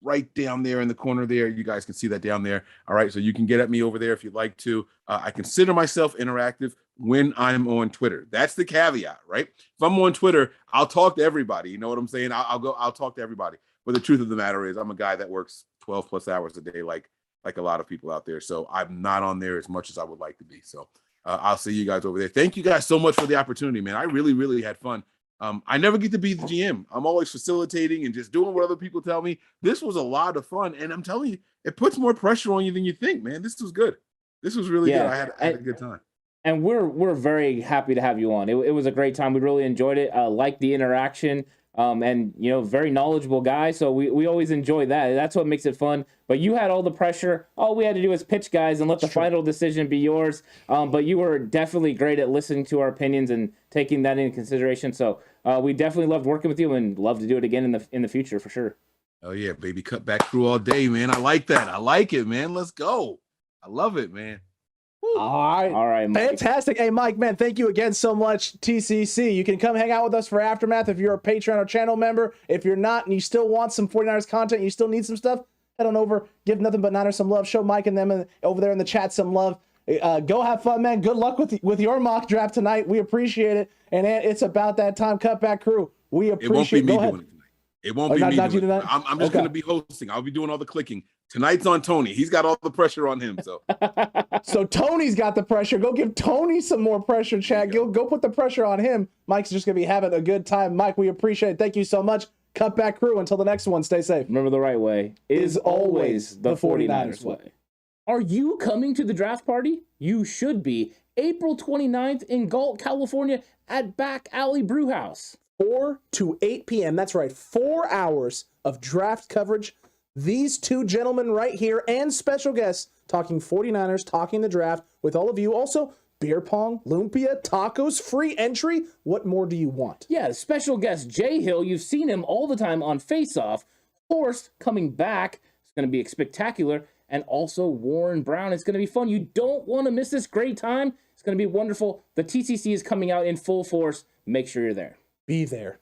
right down there in the corner there. You guys can see that down there. All right, so you can get at me over there if you'd like to. I consider myself interactive when I'm on Twitter. That's the caveat, right? If I'm on Twitter, I'll talk to everybody. You know what I'm saying? I'll talk to everybody. But the truth of the matter is I'm a guy that works 12 plus hours a day, like a lot of people out there. So I'm not on there as much as I would like to be. So I'll see you guys over there. Thank you guys so much for the opportunity, man. I really, really had fun. I never get to be the GM. I'm always facilitating and just doing what other people tell me. This was a lot of fun. And I'm telling you, it puts more pressure on you than you think, man. This was good. This was really good. I had a good time. And we're very happy to have you on. It was a great time. We really enjoyed it. Like the interaction. And very knowledgeable guy. So we always enjoy that. That's what makes it fun. But you had all the pressure. All we had to do was pitch, guys, and let the final decision be yours. But you were definitely great at listening to our opinions and taking that into consideration. So we definitely loved working with you and love to do it again in the future for sure. Oh yeah, baby, Cutback crew all day, man. I like that. I like it, man. Let's go. I love it, man. All right, Mike. Fantastic. Hey, Mike, man, thank you again so much, TCC. You can come hang out with us for Aftermath if you're a Patreon or channel member. If you're not and you still want some 49ers content, you still need some stuff, head on over, give Nothing But Niners some love, show Mike and them over there in the chat some love. Go have fun, man. Good luck with your mock draft tonight. We appreciate it. And it's about that time, Cutback crew. We appreciate it. It won't be me doing it tonight. It won't be me doing it. I'm just going to be hosting. I'll be doing all the clicking. Tonight's on Tony. He's got all the pressure on him. So so Tony's got the pressure. Go give Tony some more pressure, Chad. Go put the pressure on him. Mike's just going to be having a good time. Mike, we appreciate it. Thank you so much. Cutback crew. Until the next one, stay safe. Remember, the right way is always the 49ers way. Are you coming to the draft party? You should be. April 29th in Galt, California at Back Alley Brewhouse. 4 to 8 p.m. That's right. 4 hours of draft coverage. These 2 gentlemen right here and special guests talking 49ers, talking the draft with all of you. Also, beer pong, lumpia, tacos, free entry. What more do you want? Yeah, special guest Jay Hill. You've seen him all the time on Face Off. Horst coming back. It's going to be spectacular. And also Warren Brown. It's going to be fun. You don't want to miss this great time. It's going to be wonderful. The TCC is coming out in full force. Make sure you're there. Be there.